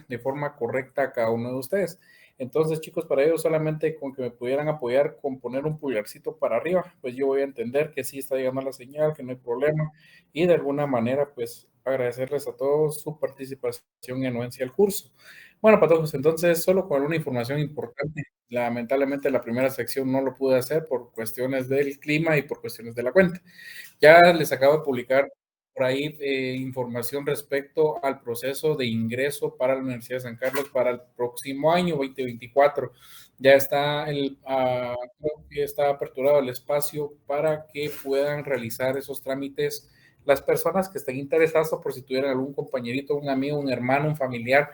de forma correcta a cada uno de ustedes. Entonces, chicos, para ello solamente con que me pudieran apoyar con poner un pulgarcito para arriba, pues yo voy a entender que sí está llegando la señal, que no hay problema, y de alguna manera, pues agradecerles a todos su participación y anuencia al curso. Bueno, patojos, entonces, solo con alguna información importante. Lamentablemente, la primera sección no lo pude hacer por cuestiones del clima y por cuestiones de la cuenta. Ya les acabo de publicar por ahí información respecto al proceso de ingreso para la Universidad de San Carlos para el próximo año 2024. Ya está creo que está aperturado el espacio para que puedan realizar esos trámites las personas que estén interesadas o por si tuvieran algún compañerito, un amigo, un hermano, un familiar,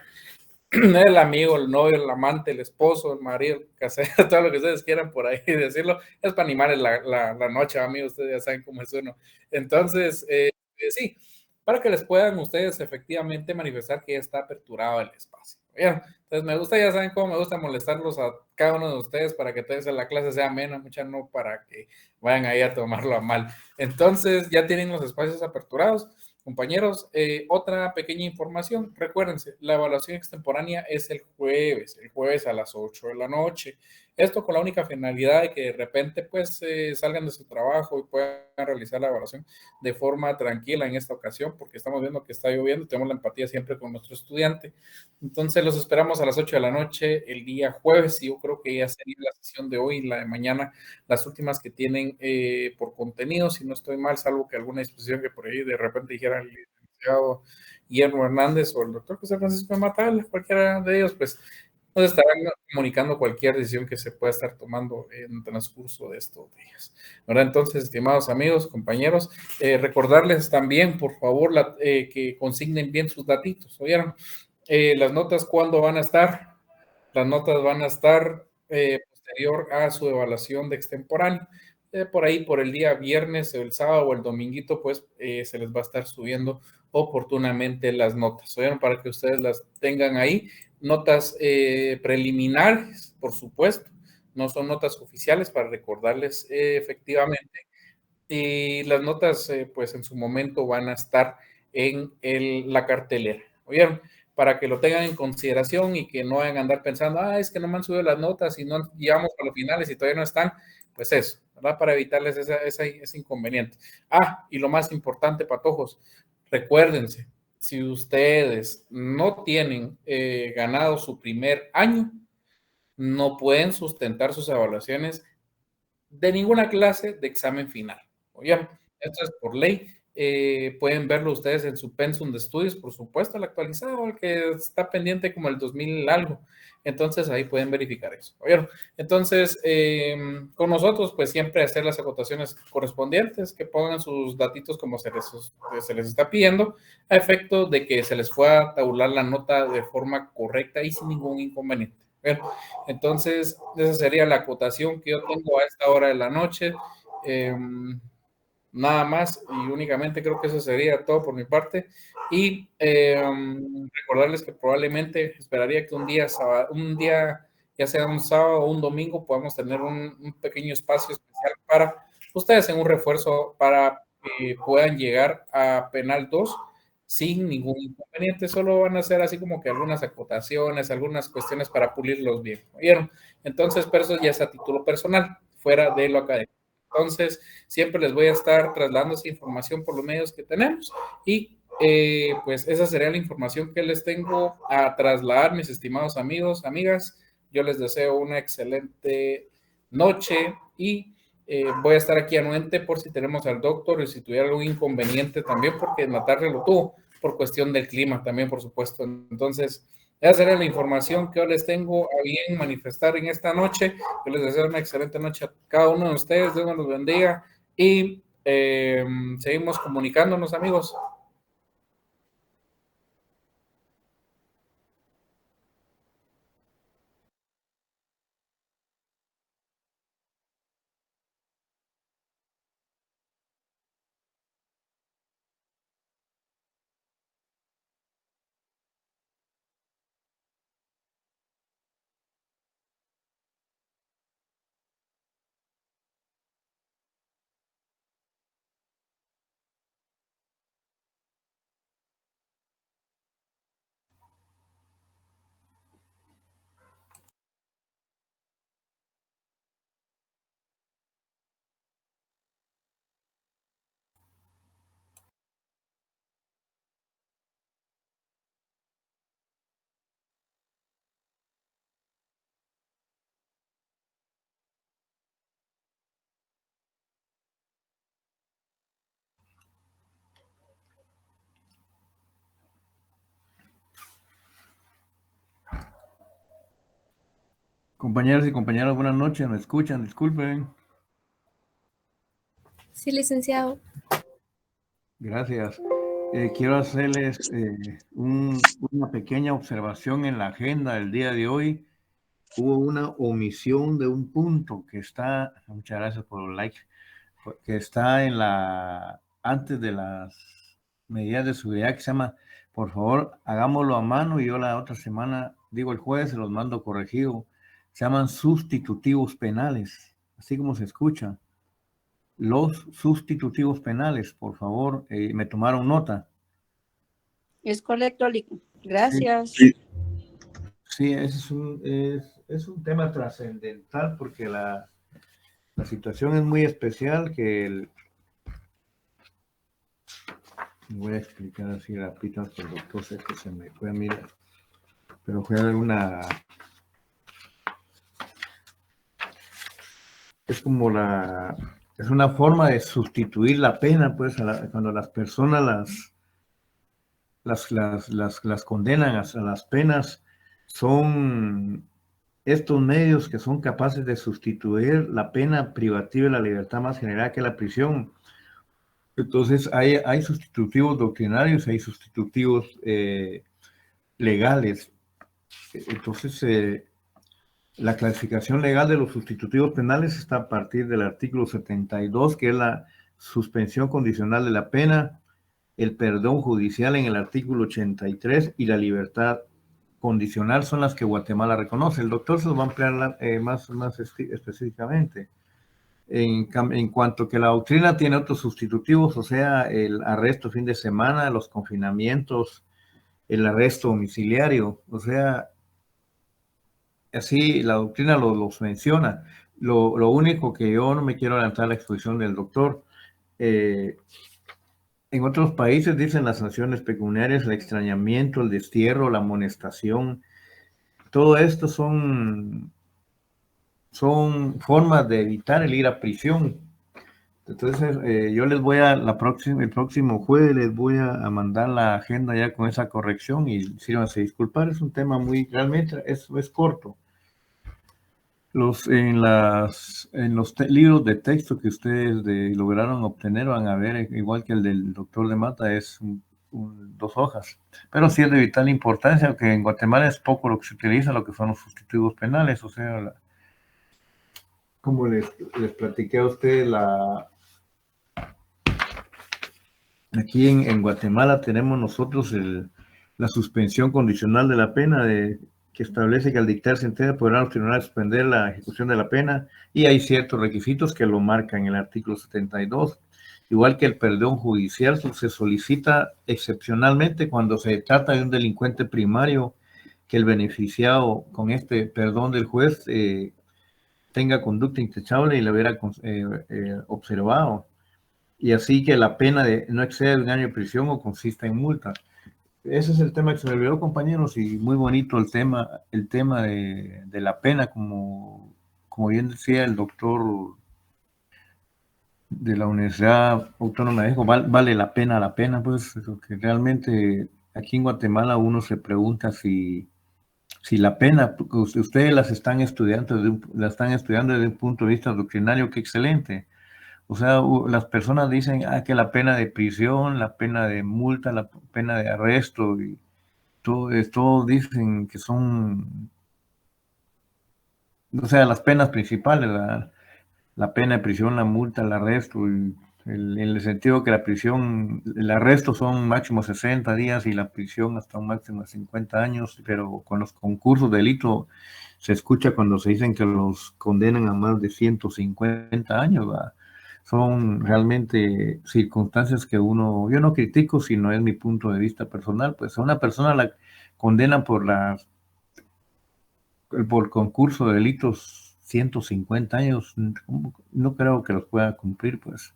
el amigo, el novio, el amante, el esposo, el marido, el casero, todo lo que ustedes quieran por ahí decirlo, es para animar la noche, amigos, ustedes ya saben cómo es uno. Entonces, sí, para que les puedan ustedes efectivamente manifestar que ya está aperturado el espacio. Bien, entonces me gusta, ya saben cómo me gusta molestarlos a cada uno de ustedes para que entonces la clase sea amena, mucha no para que vayan ahí a tomarlo a mal. Entonces, ya tienen los espacios aperturados. Compañeros, otra pequeña información. Recuérdense, la evaluación extemporánea es el jueves a las 8 de la noche. Esto con la única finalidad de que de repente pues salgan de su trabajo y puedan realizar la evaluación de forma tranquila en esta ocasión, porque estamos viendo que está lloviendo, tenemos la empatía siempre con nuestro estudiante. Entonces los esperamos a las 8 de la noche el día jueves y yo creo que ya sería la sesión de hoy y la de mañana las últimas que tienen por contenido, si no estoy mal, salvo que alguna disposición que por ahí de repente dijera el licenciado Guillermo Hernández o el doctor José Francisco Matal, cualquiera de ellos, pues nos estarán comunicando cualquier decisión que se pueda estar tomando en el transcurso de estos días. ¿Verdad? Entonces, estimados amigos, compañeros, recordarles también, por favor, que consignen bien sus datitos, ¿oyeron? Las notas, ¿cuándo van a estar? Las notas van a estar posterior a su evaluación de extemporáneo. Por ahí, por el día viernes, el sábado o el dominguito, pues se les va a estar subiendo oportunamente las notas. ¿Oyeron? Para que ustedes las tengan ahí. Notas preliminares, por supuesto. No son notas oficiales para recordarles efectivamente. Y las notas, pues en su momento van a estar en la cartelera. ¿Oyeron? Para que lo tengan en consideración y que no vayan a andar pensando, es que no me han subido las notas y no llegamos a los finales y todavía no están, pues eso, ¿verdad? Para evitarles ese inconveniente. Y lo más importante, patojos, recuérdense, si ustedes no tienen ganado su primer año, no pueden sustentar sus evaluaciones de ninguna clase de examen final. Oigan, esto es por ley. Pueden verlo ustedes en su pensum de estudios, por supuesto, el actualizado, el que está pendiente como el 2000 algo. Entonces ahí pueden verificar eso. ¿Oyeron? Entonces, con nosotros, pues siempre hacer las acotaciones correspondientes, que pongan sus datitos como se les está pidiendo, a efecto de que se les pueda tabular la nota de forma correcta y sin ningún inconveniente. Bueno, entonces, esa sería la acotación que yo tengo a esta hora de la noche. Eh, Nada más y únicamente creo que eso sería todo por mi parte. Y recordarles que probablemente esperaría que un día, ya sea un sábado o un domingo, podamos tener un pequeño espacio especial para ustedes en un refuerzo para que puedan llegar a Penal 2 sin ningún inconveniente. Solo van a ser así como que algunas acotaciones, algunas cuestiones para pulirlos bien. ¿Oyeron? Entonces, pero eso ya es a título personal, fuera de lo académico. Entonces, siempre les voy a estar trasladando esa información por los medios que tenemos y pues esa sería la información que les tengo a trasladar, mis estimados amigos, amigas. Yo les deseo una excelente noche y voy a estar aquí anuente por si tenemos al doctor y si tuviera algún inconveniente también, porque en la tarde lo tuvo por cuestión del clima también, por supuesto. Entonces, esa sería la información que yo les tengo a bien manifestar en esta noche. Yo les deseo una excelente noche a cada uno de ustedes. Dios los bendiga y seguimos comunicándonos, amigos. Compañeros y compañeras, buenas noches, ¿me escuchan? Disculpen. Sí, licenciado. Gracias. Quiero hacerles una pequeña observación en la agenda del día de hoy. Hubo una omisión de un punto que está, muchas gracias por los likes, que está antes de las medidas de seguridad que se llama, por favor, hagámoslo a mano y yo la otra semana, digo el jueves, se los mando corregido. Se llaman sustitutivos penales, así como se escucha. Los sustitutivos penales, por favor, me tomaron nota. Es correcto, Sí, gracias. sí, es un tema trascendental porque la situación es muy especial voy a explicar así rápido, que el doctor sé que se me fue a mirar, pero fue es una forma de sustituir la pena, pues, cuando las personas las condenan a las penas, son estos medios que son capaces de sustituir la pena privativa de la libertad más general que la prisión. Entonces hay sustitutivos doctrinarios, hay sustitutivos legales. Entonces, la clasificación legal de los sustitutivos penales está a partir del artículo 72, que es la suspensión condicional de la pena, el perdón judicial en el artículo 83 y la libertad condicional son las que Guatemala reconoce. El doctor se lo va a ampliar más específicamente. En cuanto que la doctrina tiene otros sustitutivos, o sea, el arresto fin de semana, los confinamientos, el arresto domiciliario, o sea, así la doctrina los menciona. Lo único que yo no me quiero adelantar a la exposición del doctor, en otros países dicen las sanciones pecuniarias, el extrañamiento, el destierro, la amonestación, todo esto son formas de evitar el ir a prisión. Entonces, yo les voy el próximo jueves les voy a mandar la agenda ya con esa corrección y sírvanse disculpar, es un tema realmente es corto. En los libros de texto que ustedes lograron obtener van a ver, igual que el del doctor de Mata, es 2 hojas. Pero sí es de vital importancia, aunque en Guatemala es poco lo que se utiliza, lo que son los sustitutivos penales. O sea, como les platiqué a ustedes, aquí en Guatemala tenemos nosotros la suspensión condicional de la pena, que establece que al dictar sentencia podrán los tribunales suspender la ejecución de la pena, y hay ciertos requisitos que lo marcan en el artículo 72. Igual que el perdón judicial, se solicita excepcionalmente cuando se trata de un delincuente primario, que el beneficiado con este perdón del juez tenga conducta intachable y le hubiera observado, y así que la pena no excede un año de prisión o consista en multa. Ese es el tema que se me olvidó, compañeros, y muy bonito el tema de la pena, como bien decía el doctor de la Universidad Autónoma de México, vale la pena, pues, que realmente aquí en Guatemala uno se pregunta si la pena, ustedes la están estudiando desde un punto de vista doctrinario, qué excelente. O sea, las personas dicen que la pena de prisión, la pena de multa, la pena de arresto, y todos dicen que son, o sea, las penas principales, la pena de prisión, la multa, el arresto, en el sentido que el arresto son máximo 60 días y la prisión hasta un máximo de 50 años, pero con los concursos de delito se escucha cuando se dicen que los condenan a más de 150 años, ¿verdad? Son realmente circunstancias que yo no critico, sino es mi punto de vista personal. Pues a una persona la condenan por concurso de delitos 150 años, no creo que los pueda cumplir, pues.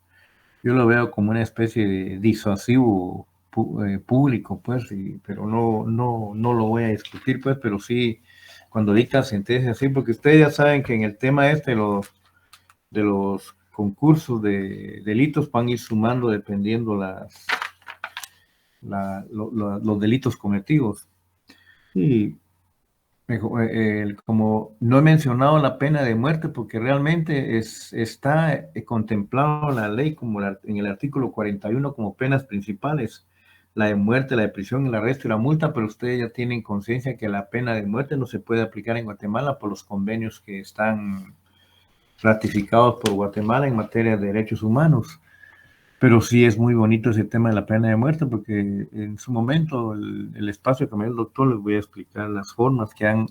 Yo lo veo como una especie de disuasivo público, pues, pero no lo voy a discutir, pues, pero sí, cuando dictan sentencias así, porque ustedes ya saben que en el tema de los concursos de delitos van a ir sumando dependiendo los delitos cometidos. Y como no he mencionado la pena de muerte porque realmente está contemplado en la ley como en el artículo 41 como penas principales, la de muerte, la de prisión, el arresto y la multa, pero ustedes ya tienen conciencia que la pena de muerte no se puede aplicar en Guatemala por los convenios que están ratificados por Guatemala en materia de derechos humanos. Pero sí es muy bonito ese tema de la pena de muerte, porque en su momento, el espacio que me dio el doctor, les voy a explicar las formas que han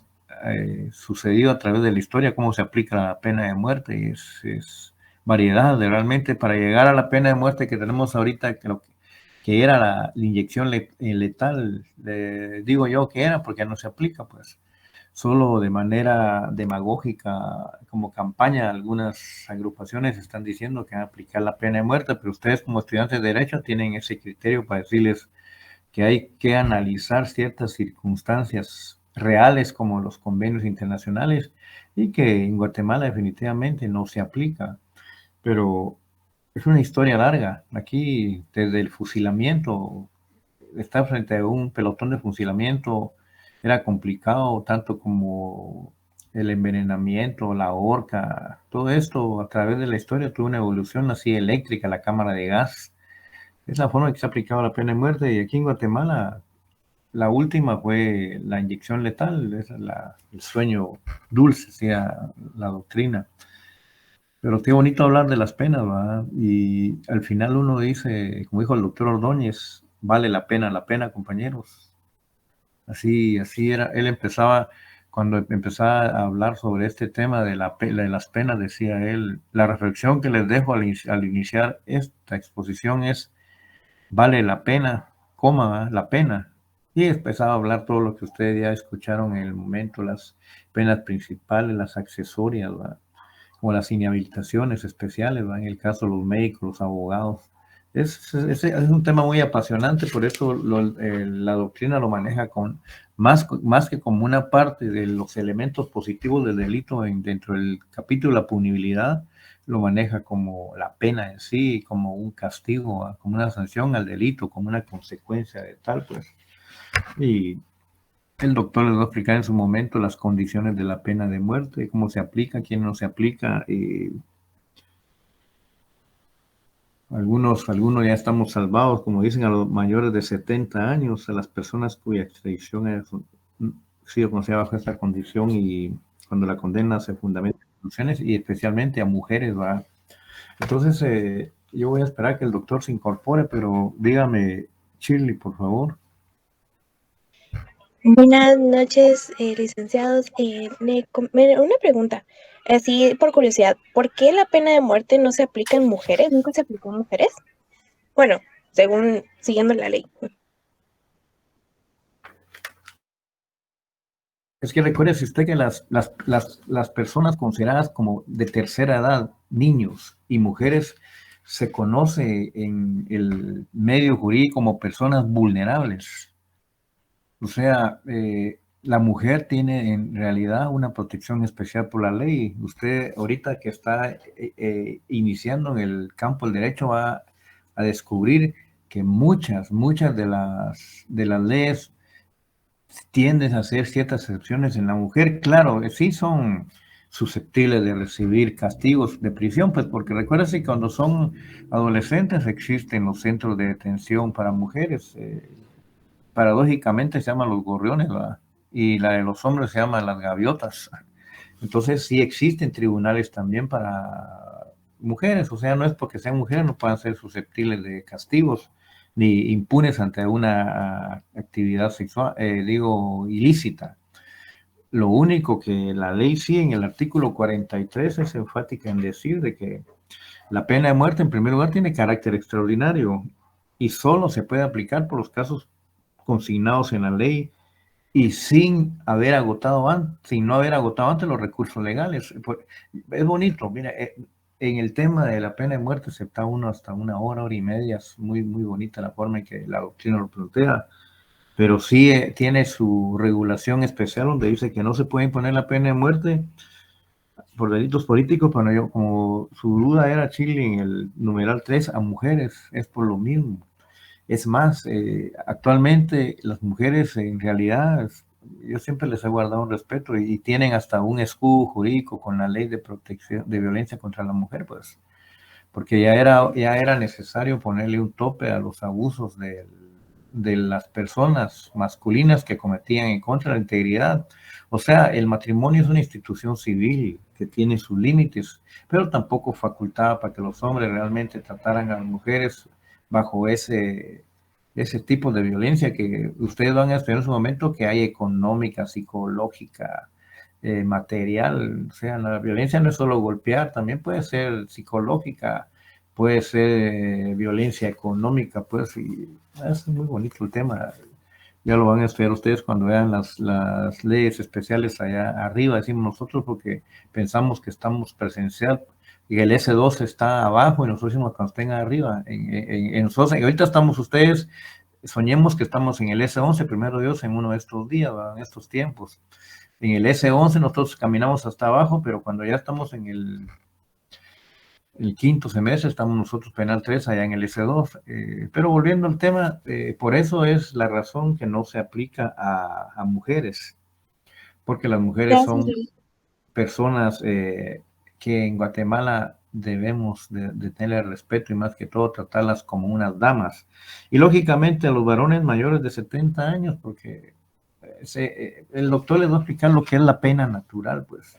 sucedido a través de la historia, cómo se aplica la pena de muerte, y es variedad de realmente para llegar a la pena de muerte que tenemos ahorita, que era la inyección letal, digo yo que era, porque no se aplica, pues solo de manera demagógica, como campaña, algunas agrupaciones están diciendo que van a aplicar la pena de muerte, pero ustedes como estudiantes de Derecho tienen ese criterio para decirles que hay que analizar ciertas circunstancias reales como los convenios internacionales y que en Guatemala definitivamente no se aplica, pero es una historia larga. Aquí, desde el fusilamiento, estar frente a un pelotón de fusilamiento era complicado, tanto como el envenenamiento, la horca, todo esto a través de la historia tuvo una evolución así eléctrica, la cámara de gas. Es la forma en que se ha aplicado la pena de muerte y aquí en Guatemala la última fue la inyección letal, es el sueño dulce, sea la doctrina. Pero qué bonito hablar de las penas, ¿verdad? Y al final uno dice, como dijo el doctor Ordóñez, vale la pena, compañeros. Así era. Él empezaba, cuando empezaba a hablar sobre este tema de las penas, decía él, la reflexión que les dejo al iniciar esta exposición es, vale la pena, coma, la pena. Y empezaba a hablar todo lo que ustedes ya escucharon en el momento, las penas principales, las accesorias, ¿verdad? Como las inhabilitaciones especiales, ¿verdad? En el caso de los médicos, los abogados. Es un tema muy apasionante, por eso la doctrina lo maneja más que como una parte de los elementos positivos del delito dentro del capítulo de la punibilidad, lo maneja como la pena en sí, como un castigo, como una sanción al delito, como una consecuencia de tal, pues. Y el doctor les va a explicar en su momento las condiciones de la pena de muerte, cómo se aplica, quién no se aplica. Algunos ya estamos salvados, como dicen, a los mayores de 70 años, a las personas cuya extradición ha sido considerada bajo esta condición y cuando la condena se fundamenta en soluciones y especialmente a mujeres, ¿va? Entonces, yo voy a esperar que el doctor se incorpore, pero dígame, Shirley, por favor. Buenas noches, licenciados. Una pregunta, así por curiosidad, ¿por qué la pena de muerte no se aplica en mujeres? ¿Nunca se aplicó en mujeres? Bueno, siguiendo la ley. Es que recuérdese usted que las personas consideradas como de tercera edad, niños y mujeres, se conoce en el medio jurídico como personas vulnerables. O sea, la mujer tiene en realidad una protección especial por la ley. Usted ahorita que está iniciando en el campo del derecho va a descubrir que muchas de las leyes tienden a hacer ciertas excepciones en la mujer. Claro, sí son susceptibles de recibir castigos de prisión, pues porque recuérdese que cuando son adolescentes existen los centros de detención para mujeres. Paradójicamente se llaman los gorriones, ¿verdad? Y la de los hombres se llama las gaviotas. Entonces sí existen tribunales también para mujeres, o sea, no es porque sean mujeres no puedan ser susceptibles de castigos ni impunes ante una actividad sexual, ilícita. Lo único que la ley sí en el artículo 43 es enfática en decir de que la pena de muerte en primer lugar tiene carácter extraordinario y solo se puede aplicar por los casos consignados en la ley y sin no haber agotado antes los recursos legales. Es bonito, mira, en el tema de la pena de muerte se está uno hasta una hora y media, es muy, muy bonita la forma en que la doctrina lo plantea, pero sí tiene su regulación especial donde dice que no se puede imponer la pena de muerte por delitos políticos, pero yo, como su duda era Chile en el numeral 3 a mujeres, es por lo mismo. Es más, actualmente las mujeres en realidad yo siempre les he guardado un respeto y tienen hasta un escudo jurídico con la ley de protección de violencia contra la mujer, pues, porque ya era necesario ponerle un tope a los abusos de las personas masculinas que cometían en contra de la integridad. O sea, el matrimonio es una institución civil que tiene sus límites, pero tampoco facultaba para que los hombres realmente trataran a las mujeres bajo ese tipo de violencia que ustedes van a estudiar en su momento, que hay económica, psicológica, material. O sea, la violencia no es solo golpear, también puede ser psicológica, puede ser violencia económica, pues, y es muy bonito el tema. Ya lo van a estudiar ustedes cuando vean las leyes especiales allá arriba, decimos nosotros, porque pensamos que estamos presencial y el S2 está abajo y nosotros decimos cuando estén arriba. Nosotros, ahorita estamos ustedes, soñemos que estamos en el S11, primero Dios, en uno de estos días, en estos tiempos. En el S11 nosotros caminamos hasta abajo, pero cuando ya estamos en el quinto semestre, estamos nosotros penal 3 allá en el S2. Pero volviendo al tema, por eso es la razón que no se aplica a mujeres, porque las mujeres son personas que en Guatemala debemos de tener respeto y más que todo tratarlas como unas damas. Y lógicamente a los varones mayores de 70 años, porque el doctor les va a explicar lo que es la pena natural, pues.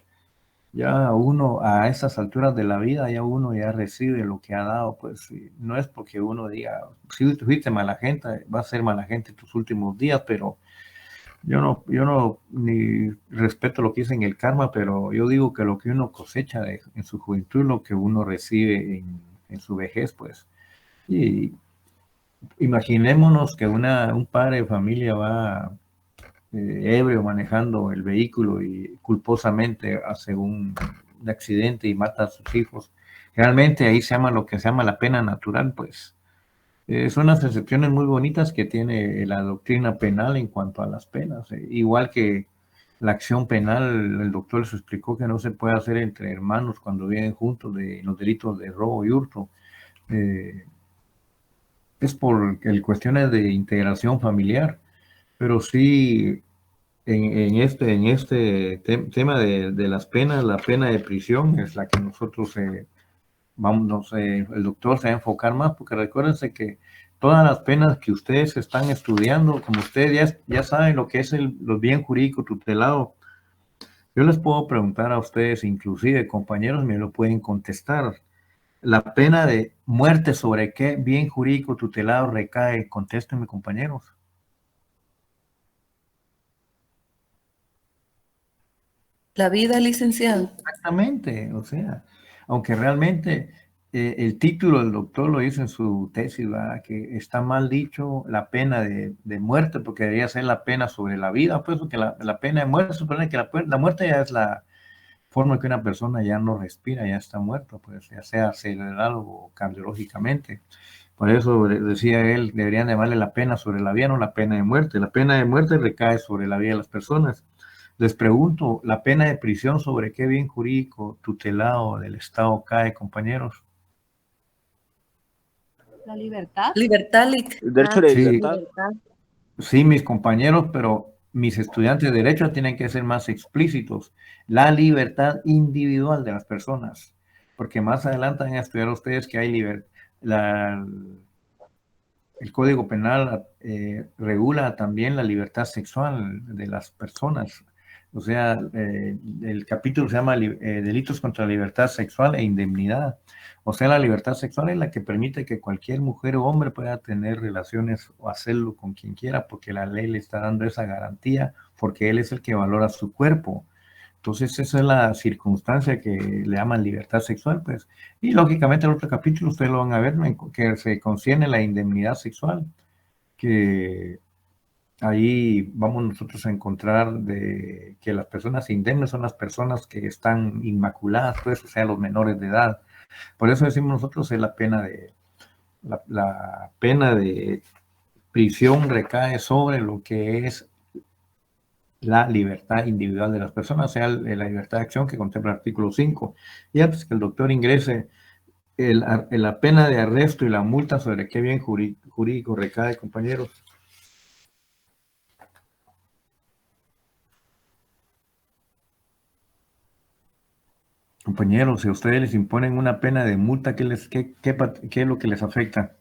Ya uno a esas alturas de la vida, ya uno ya recibe lo que ha dado, pues no es porque uno diga, si fuiste mala gente, va a ser mala gente tus últimos días, pero yo no ni respeto lo que dicen el karma, pero yo digo que lo que uno cosecha en su juventud es lo que uno recibe en su vejez, pues. Y imaginémonos que un padre de familia va ebrio manejando el vehículo y culposamente hace un accidente y mata a sus hijos. Realmente ahí se llama lo que se llama la pena natural, pues. Son unas excepciones muy bonitas que tiene la doctrina penal en cuanto a las penas. Igual que la acción penal, el doctor les explicó que no se puede hacer entre hermanos cuando viven juntos de los delitos de robo y hurto. Es por cuestiones de integración familiar, pero sí en este tema de las penas, la pena de prisión es la que nosotros el doctor se va a enfocar más, porque recuérdense que todas las penas que ustedes están estudiando, como ustedes ya saben lo que es los bien jurídico tutelado, yo les puedo preguntar a ustedes, inclusive compañeros me lo pueden contestar. La pena de muerte, ¿sobre qué bien jurídico tutelado recae? Contéstenme, compañeros. La vida, licenciado. Exactamente, o sea, aunque realmente el título del doctor lo dice en su tesis, ¿verdad? Que está mal dicho la pena de muerte, porque debería ser la pena sobre la vida, pues porque la pena de muerte supone que la muerte ya es la forma que una persona ya no respira, ya está muerto, pues ya sea cerebral o cardiológicamente. Por eso decía él, deberían llamarle la pena sobre la vida, no la pena de muerte. La pena de muerte recae sobre la vida de las personas. Les pregunto, ¿la pena de prisión sobre qué bien jurídico tutelado del Estado cae, compañeros? La libertad. Libertad, El derecho de libertad. Sí, mis compañeros, pero mis estudiantes de derecho tienen que ser más explícitos. La libertad individual de las personas, porque más adelante van a estudiar ustedes que hay el Código Penal regula también la libertad sexual de las personas. O sea, el capítulo se llama Delitos contra la Libertad Sexual e Indemnidad. O sea, la libertad sexual es la que permite que cualquier mujer o hombre pueda tener relaciones o hacerlo con quien quiera, porque la ley le está dando esa garantía, porque él es el que valora su cuerpo. Entonces, esa es la circunstancia que le llaman libertad sexual, pues. Y lógicamente, el otro capítulo, ustedes lo van a ver, ¿no? Que se concierne la indemnidad sexual, que ahí vamos nosotros a encontrar de que las personas indemnes son las personas que están inmaculadas, pues, o sea, los menores de edad. Por eso decimos nosotros es la pena de prisión recae sobre lo que es la libertad individual de las personas, o sea, la libertad de acción que contempla el artículo 5. Y antes que el doctor ingrese, la pena de arresto y la multa sobre qué bien jurídico recae, compañeros. Compañeros, si a ustedes les imponen una pena de multa, ¿qué es lo que les afecta?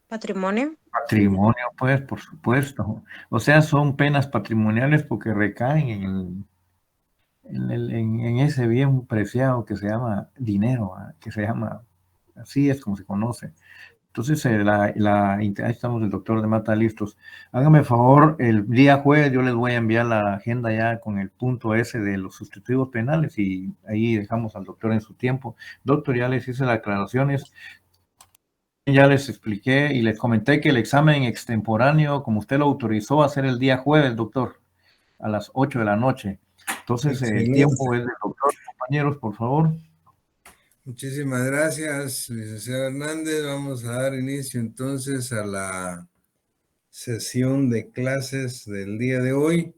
Patrimonio. Patrimonio, pues, por supuesto. O sea, son penas patrimoniales porque recaen en ese bien preciado que se llama dinero, que se llama, así es como se conoce. Entonces, ahí estamos, el doctor de Mata listos. Hágame favor, el día jueves yo les voy a enviar la agenda ya con el punto ese de los sustitutivos penales y ahí dejamos al doctor en su tiempo. Doctor, ya les hice las aclaraciones, ya les expliqué y les comenté que el examen extemporáneo, como usted lo autorizó, va a ser el día jueves, doctor, a las 8 de la noche. Entonces, el tiempo es del doctor, compañeros, por favor. Muchísimas gracias, licenciado Hernández. Vamos a dar inicio entonces a la sesión de clases del día de hoy.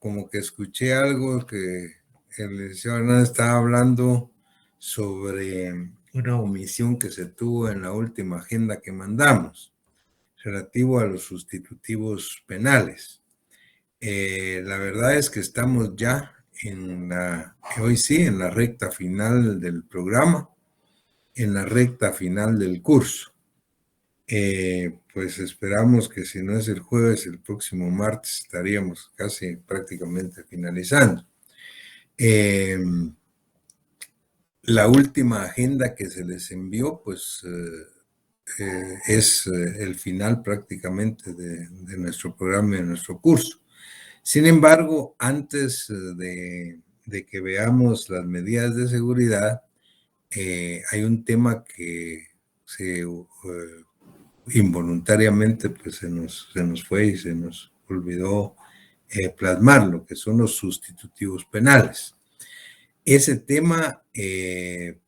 Como que escuché algo que el licenciado Hernández estaba hablando sobre una omisión que se tuvo en la última agenda que mandamos, relativo a los sustitutivos penales. La verdad es que estamos ya hoy sí, en la recta final del programa, en la recta final del curso. Pues esperamos que si no es el jueves, el próximo martes estaríamos casi prácticamente finalizando. La última agenda que se les envió, pues es el final prácticamente de nuestro programa y de nuestro curso. Sin embargo, antes de que veamos las medidas de seguridad, hay un tema que involuntariamente pues se nos fue y se nos olvidó plasmar, lo que son los sustitutivos penales. Ese tema,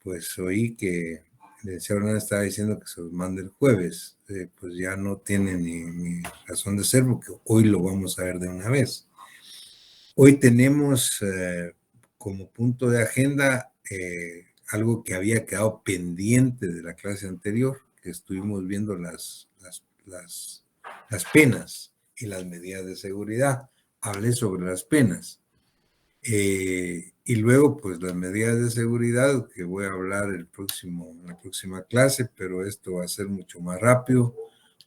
pues oí que el licenciado Hernández estaba diciendo que se los mande el jueves, pues ya no tiene ni razón de ser porque hoy lo vamos a ver de una vez. Hoy tenemos como punto de agenda algo que había quedado pendiente de la clase anterior, que estuvimos viendo las penas y las medidas de seguridad. Hablé sobre las penas. Y luego, pues las medidas de seguridad, que voy a hablar en la próxima clase, pero esto va a ser mucho más rápido,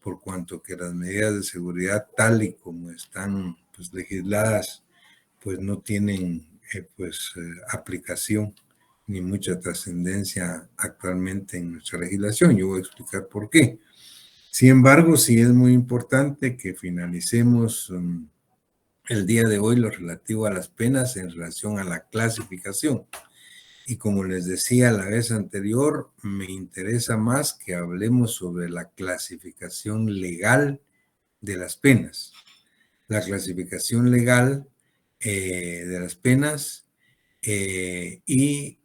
por cuanto que las medidas de seguridad, tal y como están pues, legisladas, pues no tienen aplicación ni mucha trascendencia actualmente en nuestra legislación. Yo voy a explicar por qué. Sin embargo, sí es muy importante que finalicemos el día de hoy lo relativo a las penas en relación a la clasificación. Y como les decía la vez anterior, me interesa más que hablemos sobre la clasificación legal de las penas. La clasificación legal de las penas y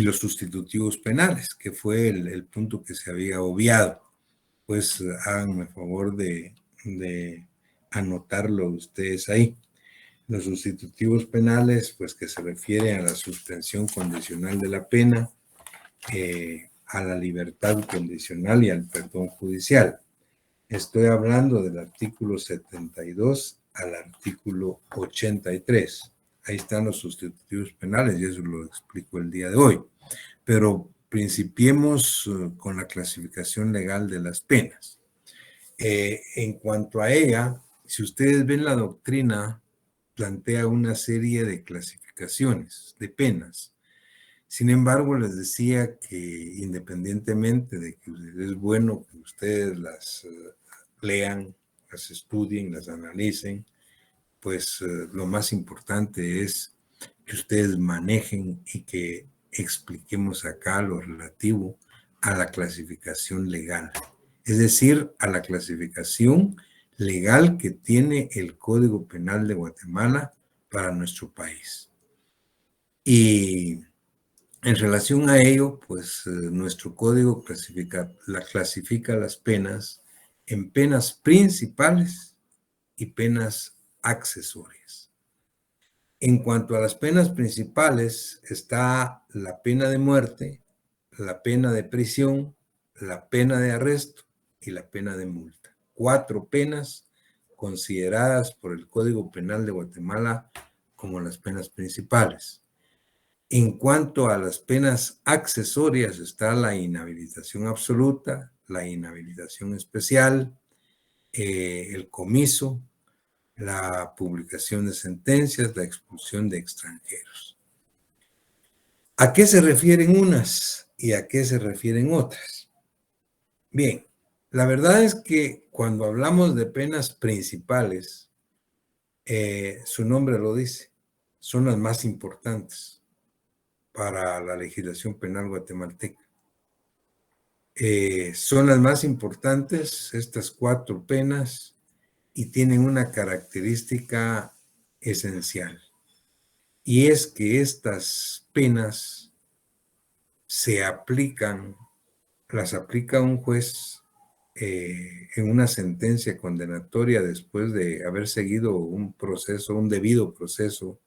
los sustitutivos penales, que fue el punto que se había obviado. Pues háganme favor de anotarlo ustedes ahí. Los sustitutivos penales, pues que se refiere a la suspensión condicional de la pena, a la libertad condicional y al perdón judicial. Estoy hablando del artículo 72 al artículo 83. Ahí están los sustitutivos penales y eso lo explico el día de hoy. Pero principiemos con la clasificación legal de las penas. En cuanto a ella, si ustedes ven la doctrina, plantea una serie de clasificaciones de penas. Sin embargo, les decía que independientemente de que es bueno que ustedes las lean, las estudien, las analicen, pues lo más importante es que ustedes manejen y que expliquemos acá lo relativo a la clasificación legal. Es decir, a la clasificación legal que tiene el Código Penal de Guatemala para nuestro país. Y en relación a ello, pues nuestro código clasifica las penas en penas principales y penas accesorias. En cuanto a las penas principales, está la pena de muerte, la pena de prisión, la pena de arresto y la pena de multa. 4 penas consideradas por el Código Penal de Guatemala como las penas principales. En cuanto a las penas accesorias, está la inhabilitación absoluta, la inhabilitación especial, el comiso, la publicación de sentencias, la expulsión de extranjeros. ¿A qué se refieren unas y a qué se refieren otras? Bien, la verdad es que cuando hablamos de penas principales, su nombre lo dice, son las más importantes para la legislación penal guatemalteca. Son las más importantes estas 4 penas y tienen una característica esencial, y es que estas penas las aplica un juez en una sentencia condenatoria después de haber seguido un debido proceso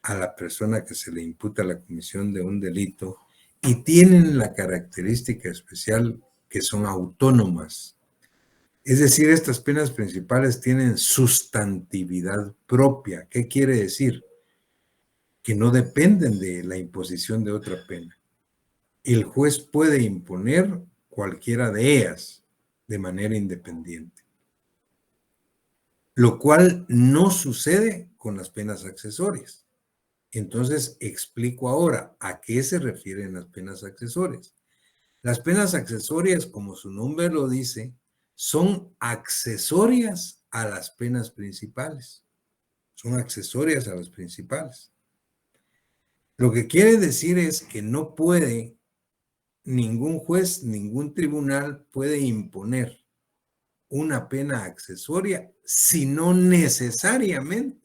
a la persona que se le imputa la comisión de un delito, y tienen la característica especial que son autónomas. Es decir, estas penas principales tienen sustantividad propia. ¿Qué quiere decir? Que no dependen de la imposición de otra pena. El juez puede imponer cualquiera de ellas de manera independiente, lo cual no sucede con las penas accesorias. Entonces, explico ahora a qué se refieren las penas accesorias. Las penas accesorias, como su nombre lo dice, son accesorias a las penas principales. Son accesorias a las principales. Lo que quiere decir es que no puede ningún juez, ningún tribunal puede imponer una pena accesoria si no necesariamente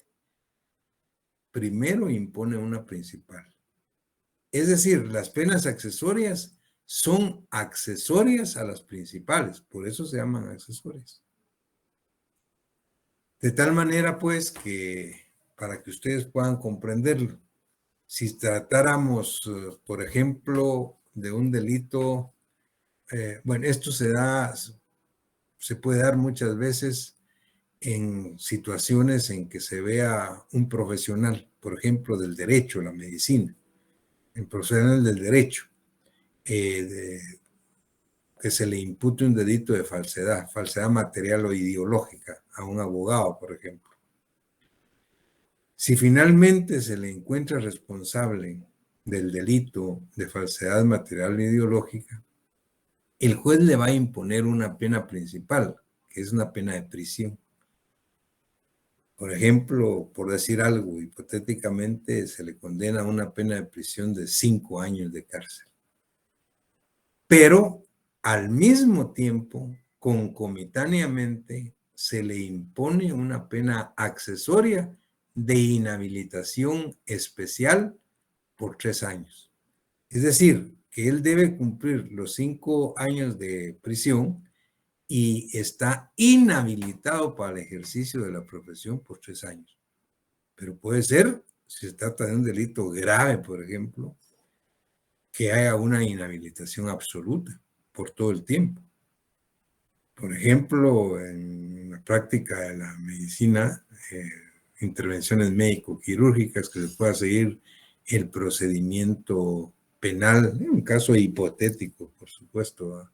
primero impone una principal. Es decir, las penas accesorias son accesorias a las principales, por eso se llaman accesorias. De tal manera, pues, que para que ustedes puedan comprenderlo, si tratáramos, por ejemplo, de un delito, bueno, esto se puede dar muchas veces en situaciones en que se vea un profesional, por ejemplo, del derecho, la medicina, el profesional del derecho, que se le impute un delito de falsedad material o ideológica a un abogado, por ejemplo. Si finalmente se le encuentra responsable del delito de falsedad material o ideológica, el juez le va a imponer una pena principal, que es una pena de prisión. Por ejemplo, por decir algo, hipotéticamente se le condena a una pena de prisión de 5 años de cárcel. Pero al mismo tiempo, concomitáneamente, se le impone una pena accesoria de inhabilitación especial por 3 años. Es decir, que él debe cumplir los 5 años de prisión y está inhabilitado para el ejercicio de la profesión por 3 años. Pero puede ser, si se trata de un delito grave, por ejemplo, que haya una inhabilitación absoluta por todo el tiempo. Por ejemplo, en la práctica de la medicina, intervenciones médico-quirúrgicas, que se pueda seguir el procedimiento penal, en un caso hipotético, por supuesto,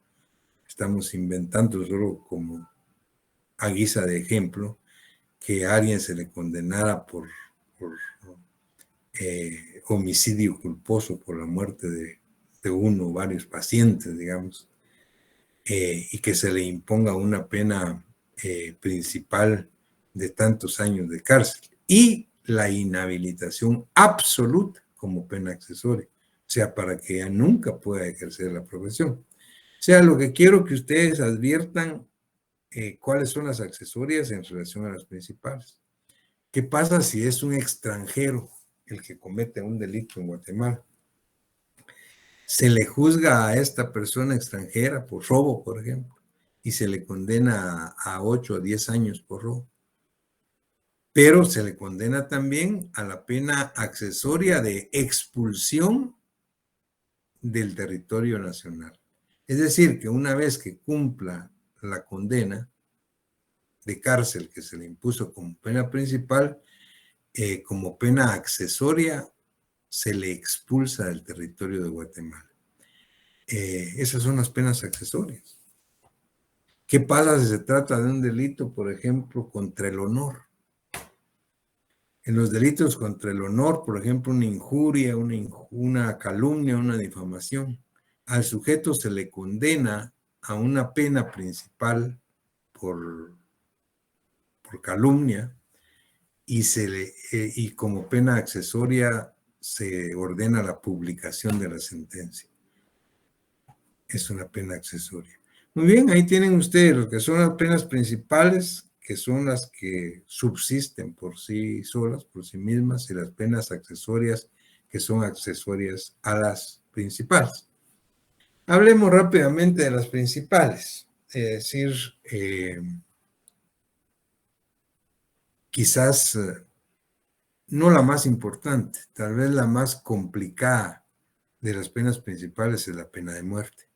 estamos inventando solo como a guisa de ejemplo, que a alguien se le condenara por homicidio culposo por la muerte de uno o varios pacientes, digamos, y que se le imponga una pena principal de tantos años de cárcel y la inhabilitación absoluta como pena accesoria, o sea, para que ella nunca pueda ejercer la profesión. O sea, lo que quiero que ustedes adviertan cuáles son las accesorias en relación a las principales. ¿Qué pasa si es un extranjero el que comete un delito en Guatemala? Se le juzga a esta persona extranjera por robo, por ejemplo, y se le condena a 8 o 10 años por robo. Pero se le condena también a la pena accesoria de expulsión del territorio nacional. Es decir, que una vez que cumpla la condena, de cárcel que se le impuso como pena principal, como pena accesoria, se le expulsa del territorio de Guatemala. Esas son las penas accesorias. ¿Qué pasa si se trata de un delito, por ejemplo, contra el honor? En los delitos contra el honor, por ejemplo, una injuria, una calumnia, una difamación, al sujeto se le condena a una pena principal por calumnia y como pena accesoria se ordena la publicación de la sentencia. Es una pena accesoria. Muy bien, ahí tienen ustedes lo que son las penas principales, que son las que subsisten por sí solas, por sí mismas, y las penas accesorias, que son accesorias a las principales. Hablemos rápidamente de las principales, es decir, quizás no la más importante, tal vez la más complicada de las penas principales es la pena de muerte.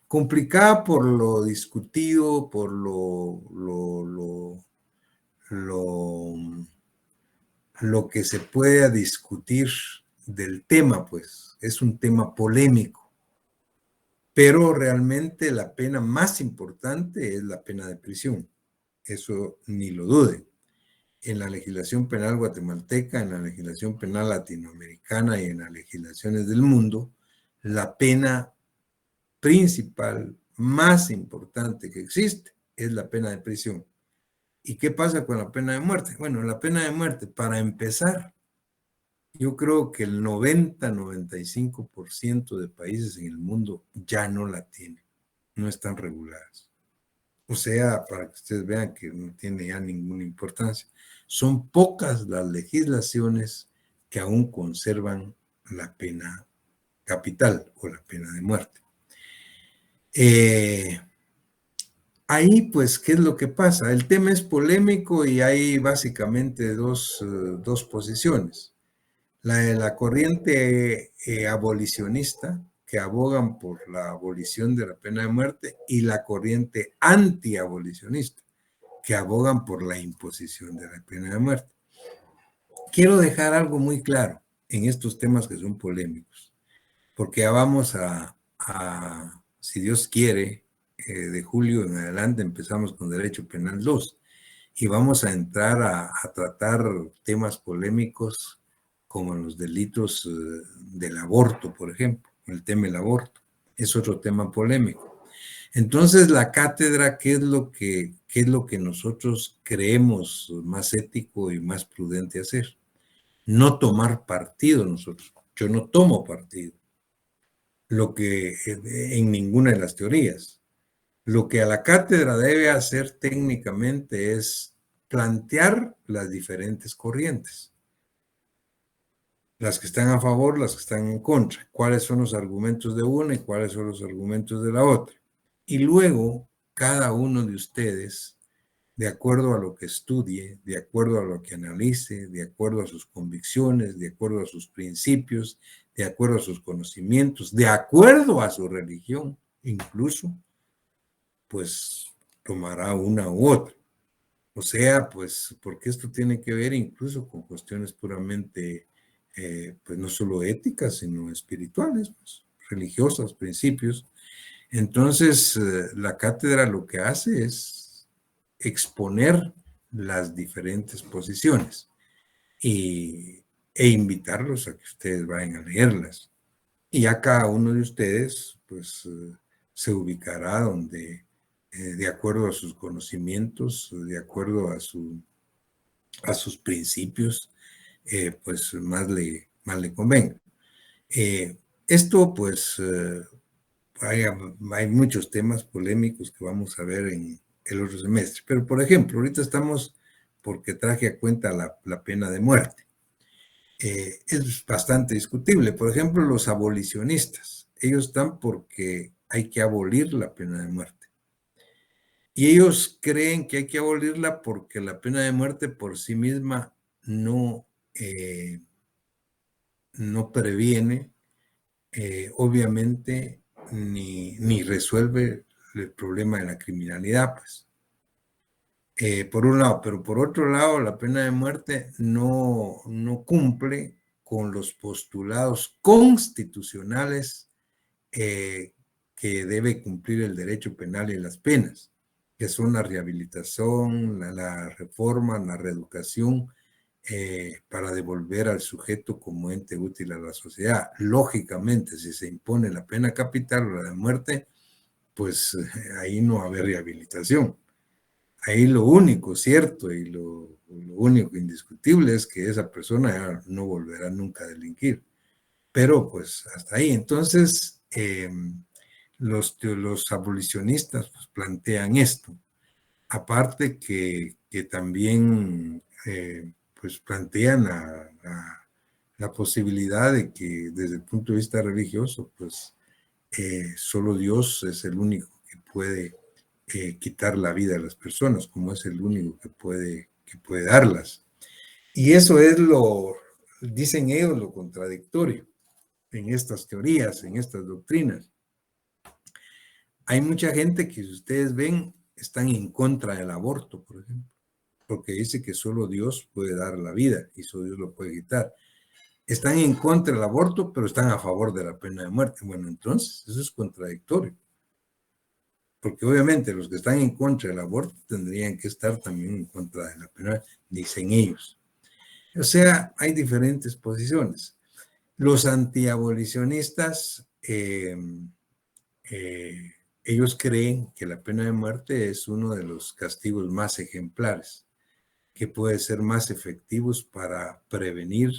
Complicada por lo discutido, por lo que se pueda discutir del tema, pues es un tema polémico. Pero realmente la pena más importante es la pena de prisión. Eso ni lo duden. En la legislación penal guatemalteca, en la legislación penal latinoamericana y en las legislaciones del mundo, la pena principal, más importante que existe, es la pena de prisión. ¿Y qué pasa con la pena de muerte? Bueno, la pena de muerte, para empezar, yo creo que el 90-95% de países en el mundo ya no la tienen, no están reguladas. O sea, para que ustedes vean que no tiene ya ninguna importancia. Son pocas las legislaciones que aún conservan la pena capital o la pena de muerte. Ahí, pues, ¿qué es lo que pasa? El tema es polémico y hay básicamente dos posiciones. La de la corriente abolicionista, que abogan por la abolición de la pena de muerte, y la corriente antiabolicionista, que abogan por la imposición de la pena de muerte. Quiero dejar algo muy claro en estos temas que son polémicos, porque ya vamos si Dios quiere, de julio en adelante empezamos con Derecho Penal 2 y vamos a entrar a tratar temas polémicos como los delitos del aborto, por ejemplo, el tema del aborto, es otro tema polémico. Entonces, la cátedra, ¿qué es lo que nosotros creemos más ético y más prudente hacer? No tomar partido nosotros. Yo no tomo partido. En ninguna de las teorías. Lo que a la cátedra debe hacer técnicamente es plantear las diferentes corrientes. Las que están a favor, las que están en contra. Cuáles son los argumentos de una y cuáles son los argumentos de la otra. Y luego, cada uno de ustedes, de acuerdo a lo que estudie, de acuerdo a lo que analice, de acuerdo a sus convicciones, de acuerdo a sus principios, de acuerdo a sus conocimientos, de acuerdo a su religión, incluso, pues tomará una u otra. O sea, pues, porque esto tiene que ver incluso con cuestiones puramente, pues no solo éticas, sino espirituales, pues, religiosas, principios. Entonces, la cátedra lo que hace es exponer las diferentes posiciones e invitarlos a que ustedes vayan a leerlas. Y ya cada uno de ustedes, pues, se ubicará donde, de acuerdo a sus conocimientos, de acuerdo a sus principios, pues más le convenga. Esto, pues, hay muchos temas polémicos que vamos a ver en el otro semestre. Pero, por ejemplo, ahorita estamos porque traje a cuenta la pena de muerte. Es bastante discutible. Por ejemplo, los abolicionistas, ellos están porque hay que abolir la pena de muerte. Y ellos creen que hay que abolirla porque la pena de muerte por sí misma no previene, obviamente, ni resuelve el problema de la criminalidad, pues. por un lado, pero por otro lado, la pena de muerte no cumple con los postulados constitucionales que debe cumplir el derecho penal y las penas, que son la rehabilitación, la reforma, la reeducación, para devolver al sujeto como ente útil a la sociedad. Lógicamente, si se impone la pena capital o la de muerte, pues ahí no va a haber rehabilitación. Ahí lo único cierto y lo único indiscutible es que esa persona ya no volverá nunca a delinquir. Pero pues hasta ahí. Entonces, los abolicionistas pues, plantean esto. Aparte que también pues plantean la posibilidad de que desde el punto de vista religioso, pues solo Dios es el único que puede quitar la vida a las personas, como es el único que puede darlas. Y eso es dicen ellos, lo contradictorio en estas teorías, en estas doctrinas. Hay mucha gente que, si ustedes ven, están en contra del aborto, por ejemplo, porque dice que solo Dios puede dar la vida y solo Dios lo puede quitar. Están en contra del aborto, pero están a favor de la pena de muerte. Bueno, entonces, eso es contradictorio. Porque obviamente los que están en contra del aborto tendrían que estar también en contra de la pena, dicen ellos. O sea, hay diferentes posiciones. Los antiabolicionistas, ellos creen que la pena de muerte es uno de los castigos más ejemplares, que puede ser más efectivos para prevenir,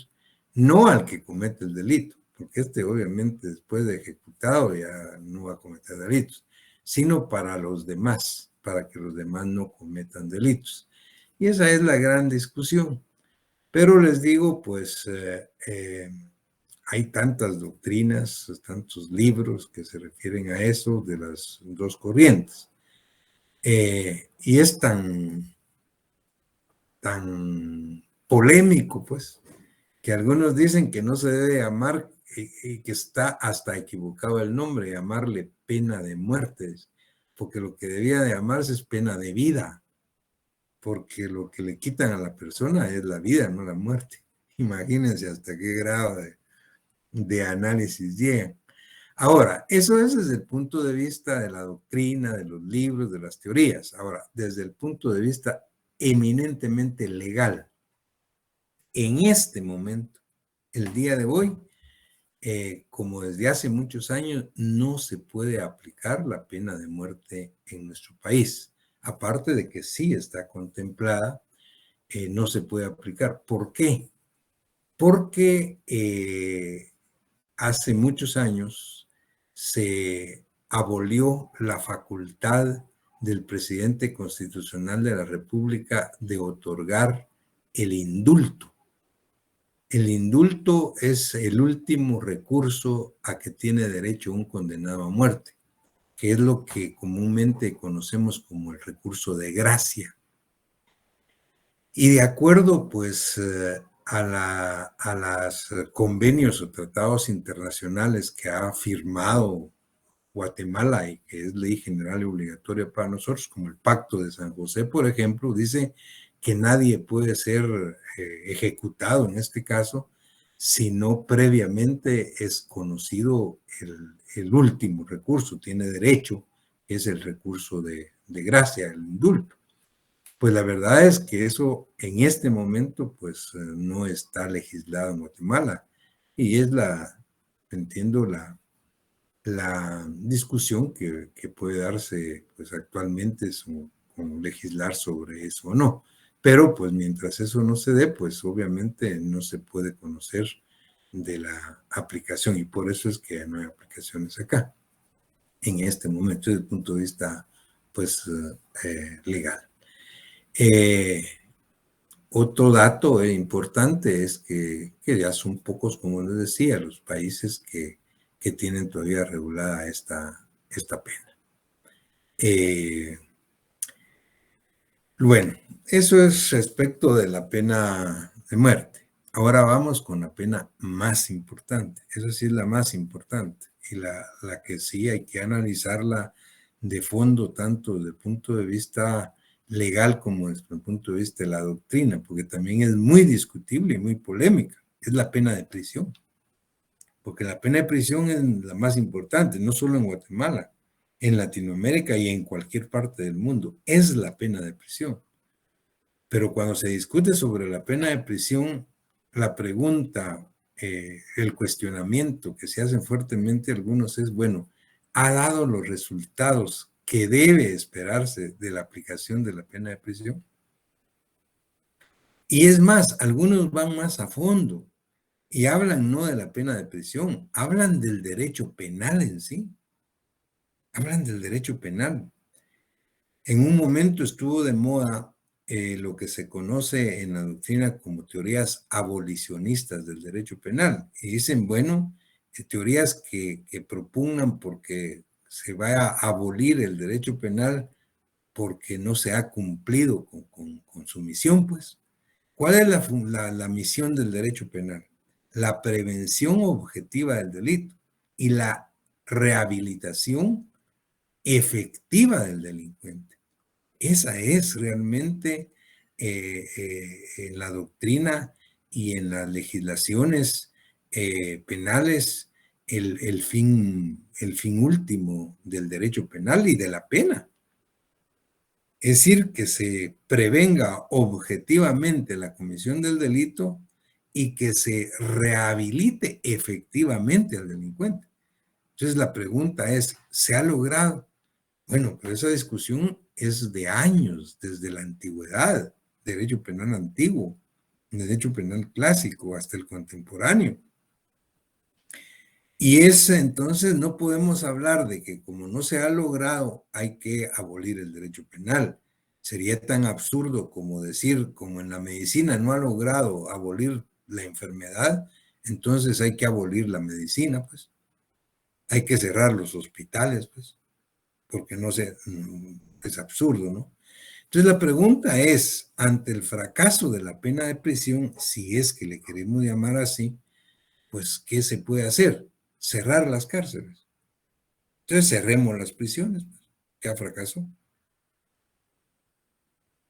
no al que comete el delito, porque obviamente después de ejecutado ya no va a cometer delitos, sino para los demás, para que los demás no cometan delitos. Y esa es la gran discusión. Pero les digo, pues hay tantas doctrinas, tantos libros que se refieren a eso de las dos corrientes. Y es tan polémico, pues, que algunos dicen que no se debe llamar y que está hasta equivocado el nombre, llamarle pena de muerte, porque lo que debía de llamarse es pena de vida, porque lo que le quitan a la persona es la vida, no la muerte. Imagínense hasta qué grado de análisis llegan. Ahora, eso es desde el punto de vista de la doctrina, de los libros, de las teorías. Ahora, desde el punto de vista eminentemente legal, en este momento, el día de hoy, como desde hace muchos años, no se puede aplicar la pena de muerte en nuestro país. Aparte de que sí está contemplada, no se puede aplicar. ¿Por qué? Porque hace muchos años se abolió la facultad del presidente constitucional de la República de otorgar el indulto. El indulto es el último recurso a que tiene derecho un condenado a muerte, que es lo que comúnmente conocemos como el recurso de gracia. Y de acuerdo, pues, a los convenios o tratados internacionales que ha firmado Guatemala y que es ley general y obligatoria para nosotros, como el Pacto de San José, por ejemplo, dice que nadie puede ser ejecutado en este caso si no previamente es conocido el último recurso, tiene derecho, que es el recurso de gracia, el indulto. Pues la verdad es que eso en este momento pues no está legislado en Guatemala y es entiendo la discusión que puede darse pues actualmente con legislar sobre eso o no. Pero pues mientras eso no se dé, pues obviamente no se puede conocer de la aplicación y por eso es que no hay aplicaciones acá en este momento desde el punto de vista pues legal. Otro dato importante es que ya son pocos, como les decía, los países que tienen todavía regulada esta pena. Bueno, eso es respecto de la pena de muerte. Ahora vamos con la pena más importante. Esa sí es la más importante y la que sí hay que analizarla de fondo, tanto desde el punto de vista legal como desde el punto de vista de la doctrina, porque también es muy discutible y muy polémica, es la pena de prisión. Porque la pena de prisión es la más importante, no solo en Guatemala, en Latinoamérica y en cualquier parte del mundo, es la pena de prisión. Pero cuando se discute sobre la pena de prisión, la pregunta, el cuestionamiento que se hacen fuertemente algunos es, bueno, ¿ha dado los resultados que debe esperarse de la aplicación de la pena de prisión? Y es más, algunos van más a fondo y hablan no de la pena de prisión, hablan del derecho penal en sí. Hablan del derecho penal. En un momento estuvo de moda lo que se conoce en la doctrina como teorías abolicionistas del derecho penal. Y dicen, bueno, teorías que propugnan porque se vaya a abolir el derecho penal porque no se ha cumplido con su misión, pues. ¿Cuál es la misión del derecho penal? La prevención objetiva del delito y la rehabilitación efectiva del delincuente. Esa es realmente en la doctrina y en las legislaciones penales el fin último del derecho penal y de la pena. Es decir, que se prevenga objetivamente la comisión del delito y que se rehabilite efectivamente al delincuente. Entonces la pregunta es, ¿se ha logrado? Bueno, pero esa discusión es de años, desde la antigüedad, derecho penal antiguo, derecho penal clásico, hasta el contemporáneo. Y entonces no podemos hablar de que como no se ha logrado, hay que abolir el derecho penal. Sería tan absurdo como decir, como en la medicina no ha logrado abolir la enfermedad, entonces hay que abolir la medicina, pues. Hay que cerrar los hospitales, pues, porque no sé, es absurdo, ¿no? Entonces la pregunta es, ante el fracaso de la pena de prisión, si es que le queremos llamar así, pues, ¿qué se puede hacer? Cerrar las cárceles. Entonces cerremos las prisiones, pues, que ha fracasado.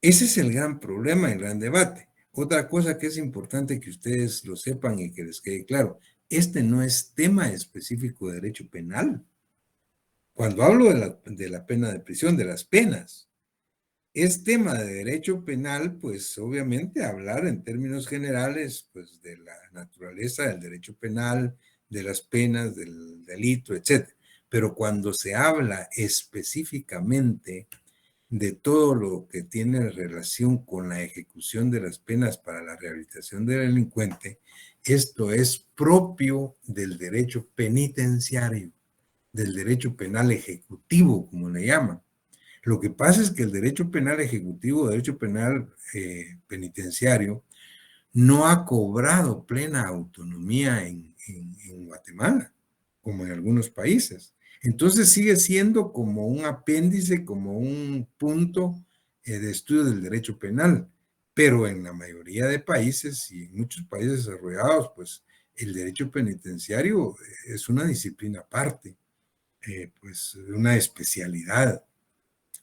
Ese es el gran problema, el gran debate. Otra cosa que es importante que ustedes lo sepan y que les quede claro, este no es tema específico de derecho penal. Cuando hablo de la pena de prisión, de las penas, es tema de derecho penal, pues obviamente hablar en términos generales, pues de la naturaleza del derecho penal, de las penas, del delito, etc. Pero cuando se habla específicamente de todo lo que tiene relación con la ejecución de las penas para la rehabilitación del delincuente, esto es propio del derecho penitenciario, del derecho penal ejecutivo, como le llaman. Lo que pasa es que el derecho penal ejecutivo, derecho penal penitenciario, no ha cobrado plena autonomía en Guatemala, como en algunos países. Entonces sigue siendo como un apéndice, como un punto de estudio del derecho penal, pero en la mayoría de países y en muchos países desarrollados, pues el derecho penitenciario es una disciplina aparte, pues una especialidad.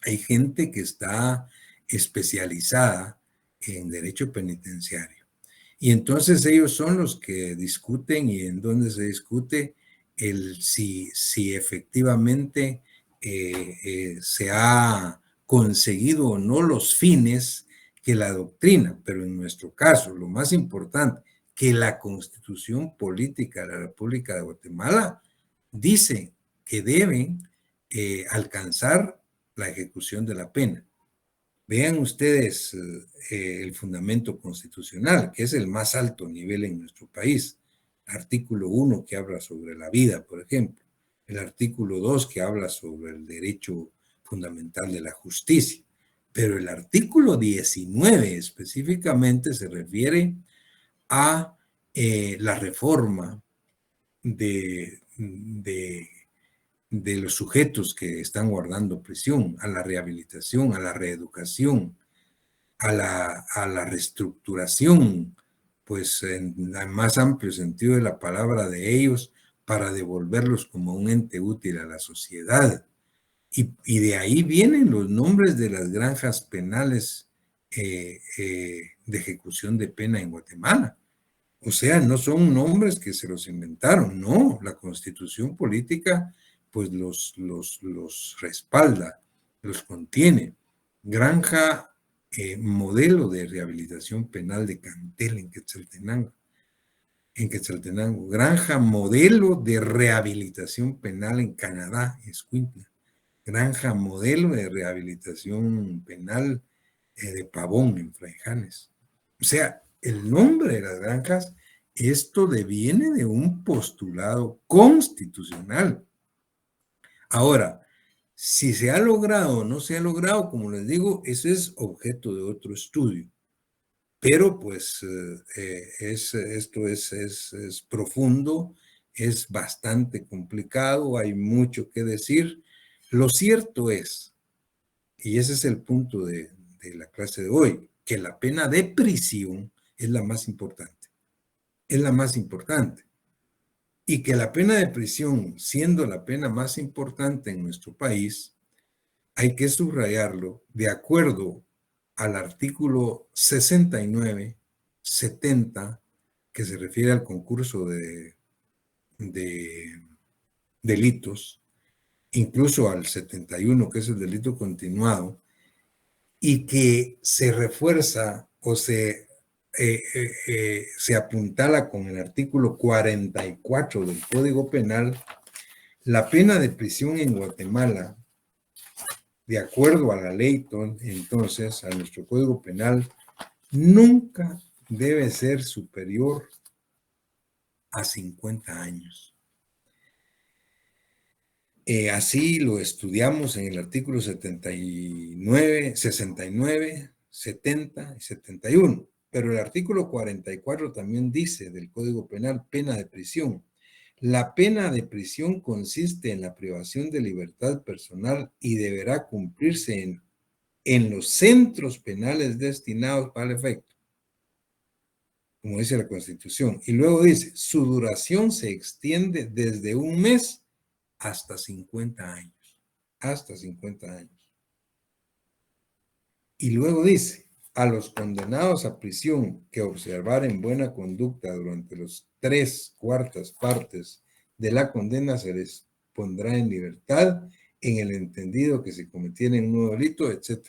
Hay gente que está especializada en derecho penitenciario. Y entonces ellos son los que discuten y en donde se discute si efectivamente se ha conseguido o no los fines que la doctrina, pero en nuestro caso, lo más importante, que la Constitución Política de la República de Guatemala dice que deben alcanzar la ejecución de la pena. Vean ustedes el fundamento constitucional, que es el más alto nivel en nuestro país. Artículo 1 que habla sobre la vida, por ejemplo. El artículo 2 que habla sobre el derecho fundamental de la justicia. Pero el artículo 19 específicamente se refiere a la reforma de los sujetos que están guardando prisión, a la rehabilitación, a la reeducación, a la reestructuración, pues en el más amplio sentido de la palabra de ellos, para devolverlos como un ente útil a la sociedad. Y de ahí vienen los nombres de las granjas penales de ejecución de pena en Guatemala. O sea, no son nombres que se los inventaron, no, la Constitución política pues los respalda, los contiene. Granja modelo de rehabilitación penal de Cantel en Quetzaltenango. Granja modelo de rehabilitación penal en Canadá, Escuintla. Granja modelo de rehabilitación penal de Pavón en Fraijanes. O sea, el nombre de las granjas, esto deviene de un postulado constitucional. Ahora, si se ha logrado o no se ha logrado, como les digo, eso es objeto de otro estudio. Pero pues esto es profundo, es bastante complicado, hay mucho que decir. Lo cierto es, y ese es el punto de la clase de hoy, que la pena de prisión es la más importante. Es la más importante. Y que la pena de prisión, siendo la pena más importante en nuestro país, hay que subrayarlo de acuerdo al artículo 69, 70, que se refiere al concurso de delitos, incluso al 71, que es el delito continuado, y que se refuerza o se apuntala con el artículo 44 del Código Penal. La pena de prisión en Guatemala, de acuerdo a la ley, entonces, a nuestro Código Penal, nunca debe ser superior a 50 años. Así lo estudiamos en el artículo 79, 69, 70 y 71. Pero el artículo 44 también dice del Código Penal, pena de prisión. La pena de prisión consiste en la privación de libertad personal y deberá cumplirse en los centros penales destinados para el efecto, como dice la Constitución. Y luego dice, su duración se extiende desde un mes hasta 50 años. Hasta 50 años. Y luego dice, a los condenados a prisión que observaren buena conducta durante los 3/4 partes de la condena se les pondrá en libertad en el entendido que se cometiera un nuevo delito, etc.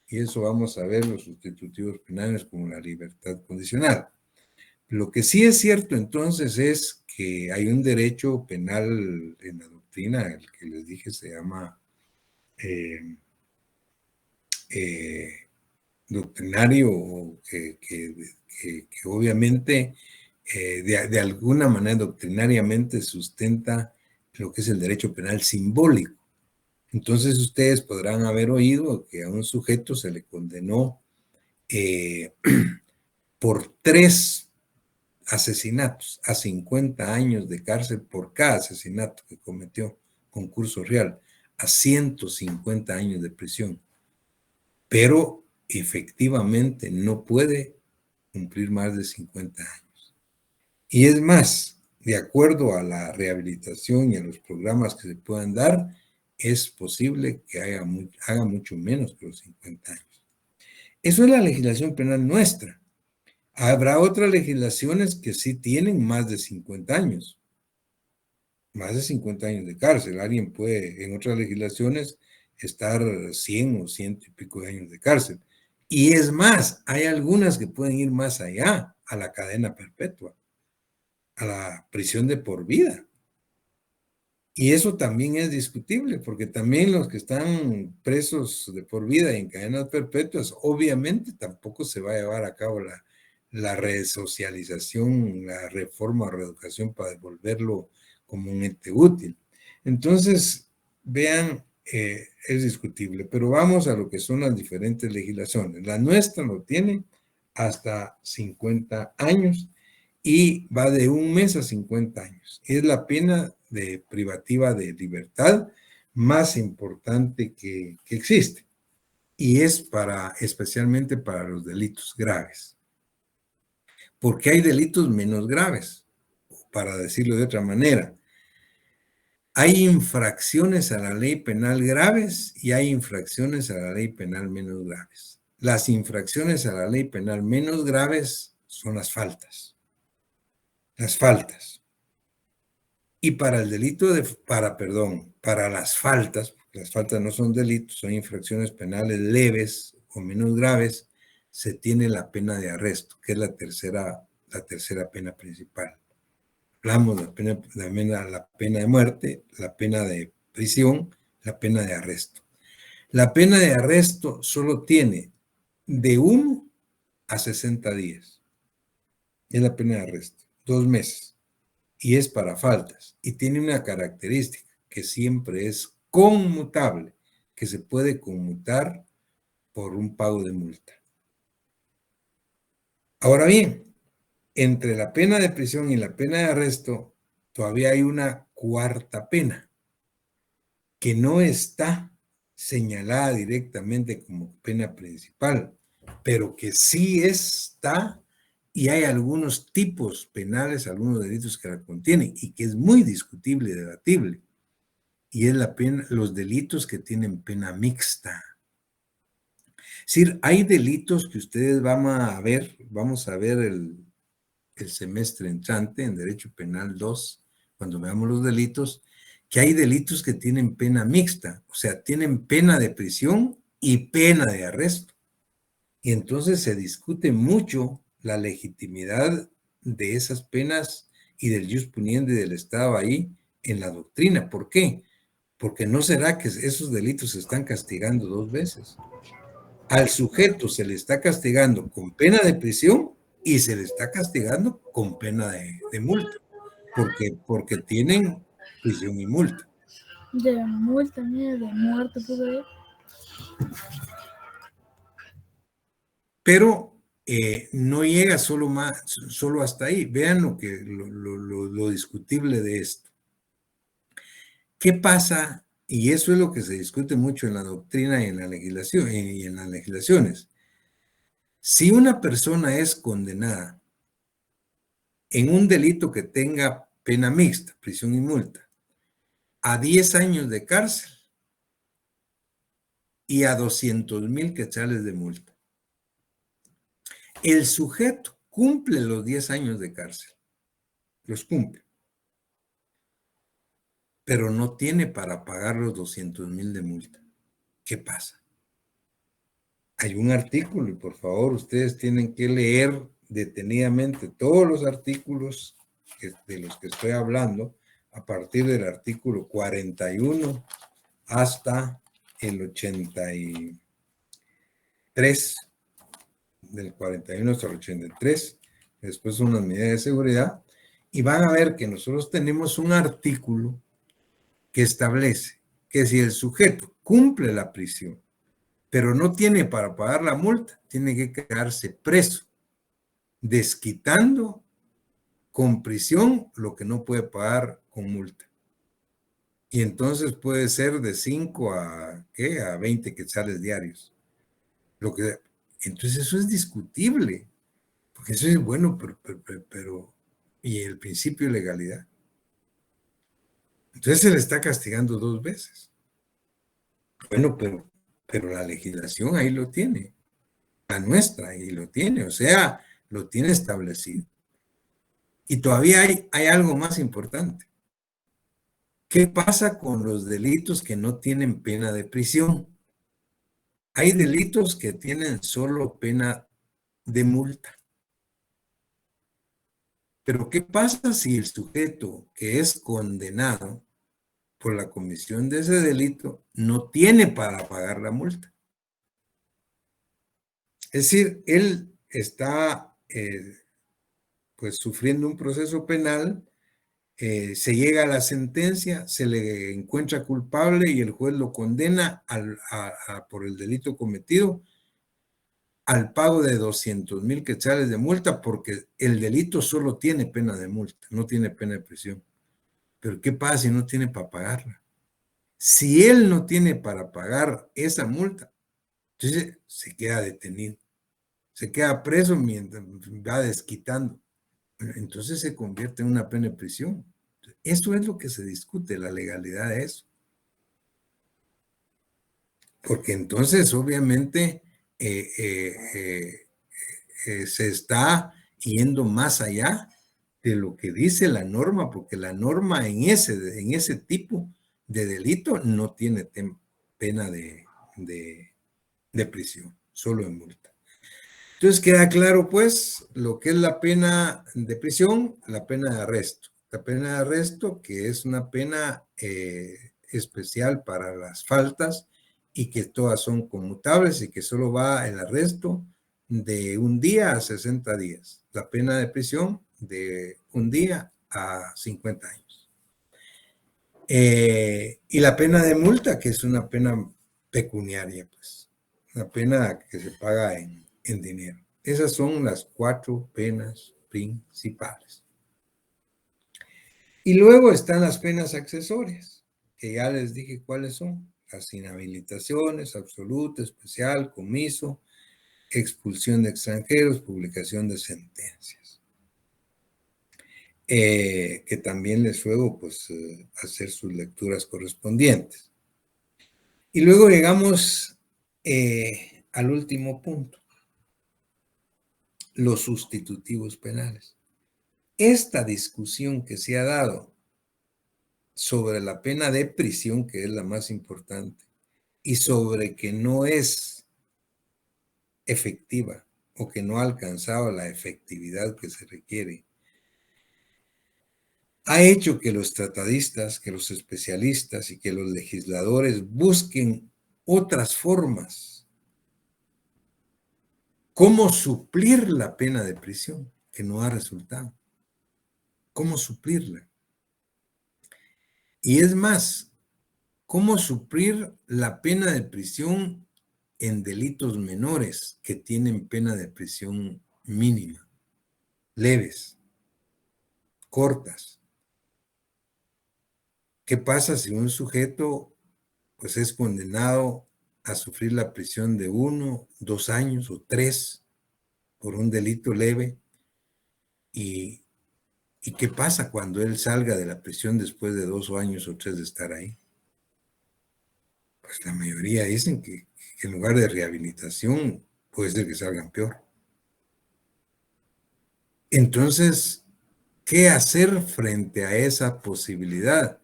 Y eso vamos a ver los sustitutivos penales como la libertad condicional. Lo que sí es cierto entonces es que hay un derecho penal en la doctrina, el que les dije se llama doctrinario, que obviamente de alguna manera doctrinariamente sustenta lo que es el derecho penal simbólico. Entonces ustedes podrán haber oído que a un sujeto se le condenó por 3 asesinatos a 50 años de cárcel por cada asesinato que cometió, concurso real, a 150 años de prisión. Pero efectivamente no puede cumplir más de 50 años. Y es más, de acuerdo a la rehabilitación y a los programas que se puedan dar, es posible que haga mucho menos que los 50 años. Eso es la legislación penal nuestra. Habrá otras legislaciones que sí tienen más de 50 años. Más de 50 años de cárcel. Alguien puede, en otras legislaciones, estar 100 o 100 y pico de años de cárcel. Y es más, hay algunas que pueden ir más allá, a la cadena perpetua, a la prisión de por vida. Y eso también es discutible, porque también los que están presos de por vida y en cadenas perpetuas, obviamente tampoco se va a llevar a cabo la resocialización, la reforma o reeducación para devolverlo como un ente útil. Entonces, vean, es discutible, pero vamos a lo que son las diferentes legislaciones. La nuestra lo tiene hasta 50 años y va de 1 mes a 50 años. Es la pena privativa de libertad más importante que existe y es especialmente para los delitos graves. Porque hay delitos menos graves, para decirlo de otra manera. hay infracciones a la ley penal graves y hay infracciones a la ley penal menos graves. Las infracciones a la ley penal menos graves son las faltas. Las faltas. Y para el delito de, para las faltas no son delitos, son infracciones penales leves o menos graves, se tiene la pena de arresto, que es la tercera pena principal. Hablamos de la pena de muerte, la pena de prisión, la pena de arresto. La pena de arresto solo tiene de 1 a 60 días. Es la pena de arresto, 2 meses. Y es para faltas. Y tiene una característica, que siempre es conmutable, que se puede conmutar por un pago de multa. Ahora bien, entre la pena de prisión y la pena de arresto, todavía hay una cuarta pena, que no está señalada directamente como pena principal, pero que sí está, y hay algunos tipos penales, algunos delitos que la contienen, y que es muy discutible y debatible, y es la pena, los delitos que tienen pena mixta. Es decir, hay delitos que ustedes vamos a ver el semestre entrante en Derecho Penal 2, cuando veamos los delitos, que hay delitos que tienen pena mixta, o sea, tienen pena de prisión y pena de arresto. Y entonces se discute mucho la legitimidad de esas penas y del jus puniendi del Estado ahí en la doctrina. ¿Por qué? Porque no será que esos delitos se están castigando 2 veces. Al sujeto se le está castigando con pena de prisión y se le está castigando con pena de multa, porque tienen prisión y multa. De multa, mía, de muerte, pues. Pero no llega solo hasta ahí. Vean lo discutible de esto. ¿Qué pasa? Y eso es lo que se discute mucho en la doctrina y en la legislación y en las legislaciones. Si una persona es condenada en un delito que tenga pena mixta, prisión y multa, a 10 años de cárcel y a 200,000 quetzales de multa. El sujeto cumple los 10 años de cárcel, los cumple, pero no tiene para pagar los 200,000 de multa. ¿Qué pasa? Hay un artículo, y por favor ustedes tienen que leer detenidamente todos los artículos de los que estoy hablando, a partir del artículo 41 hasta el 83, del 41 hasta el 83, después son unas medidas de seguridad, y van a ver que nosotros tenemos un artículo que establece que si el sujeto cumple la prisión, pero no tiene para pagar la multa, tiene que quedarse preso, desquitando con prisión lo que no puede pagar con multa. Y entonces puede ser de 5 a 20 quetzales diarios. Entonces eso es discutible, porque eso es bueno, pero y el principio de legalidad. Entonces se le está castigando 2 veces. Bueno, pero la legislación ahí lo tiene, la nuestra ahí lo tiene, o sea, lo tiene establecido. Y todavía hay algo más importante. ¿Qué pasa con los delitos que no tienen pena de prisión? Hay delitos que tienen solo pena de multa. Pero ¿qué pasa si el sujeto que es condenado por la comisión de ese delito no tiene para pagar la multa? Es decir, él está pues sufriendo un proceso penal, se llega a la sentencia, se le encuentra culpable y el juez lo condena por el delito cometido al pago de 200,000 quetzales de multa, porque el delito solo tiene pena de multa, no tiene pena de prisión. Pero ¿qué pasa si no tiene para pagarla? Si él no tiene para pagar esa multa, entonces se queda detenido, se queda preso mientras va desquitando. Entonces se convierte en una pena de prisión. Eso es lo que se discute, la legalidad de eso. Porque entonces, obviamente, se está yendo más allá de lo que dice la norma, porque la norma en ese tipo de delito no tiene pena de prisión, solo en multa. Entonces queda claro, pues, lo que es la pena de prisión, la pena de arresto. La pena de arresto, que es una pena especial para las faltas y que todas son conmutables y que solo va el arresto de 1 día a 60 días. La pena de prisión de 1 día a 50 años. Y la pena de multa, que es una pena pecuniaria, pues, una pena que se paga en dinero. Esas son las 4 penas principales. Y luego están las penas accesorias, que ya les dije cuáles son. Las inhabilitaciones, absoluta, especial, comiso, expulsión de extranjeros, publicación de sentencias. Que también les ruego, pues, hacer sus lecturas correspondientes. Y luego llegamos al último punto. Los sustitutivos penales. Esta discusión que se ha dado sobre la pena de prisión, que es la más importante, y sobre que no es efectiva o que no ha alcanzado la efectividad que se requiere, ha hecho que los tratadistas, que los especialistas y que los legisladores busquen otras formas. ¿Cómo suplir la pena de prisión que no ha resultado? ¿Cómo suplirla? Y es más, ¿cómo suplir la pena de prisión en delitos menores que tienen pena de prisión mínima, leves, cortas? ¿Qué pasa si un sujeto pues es condenado a sufrir la prisión de 1, 2 años o 3 por un delito leve? ¿Y qué pasa cuando él salga de la prisión después de 2 años o 3 de estar ahí? Pues la mayoría dicen que en lugar de rehabilitación puede ser que salgan peor. Entonces, ¿qué hacer frente a esa posibilidad?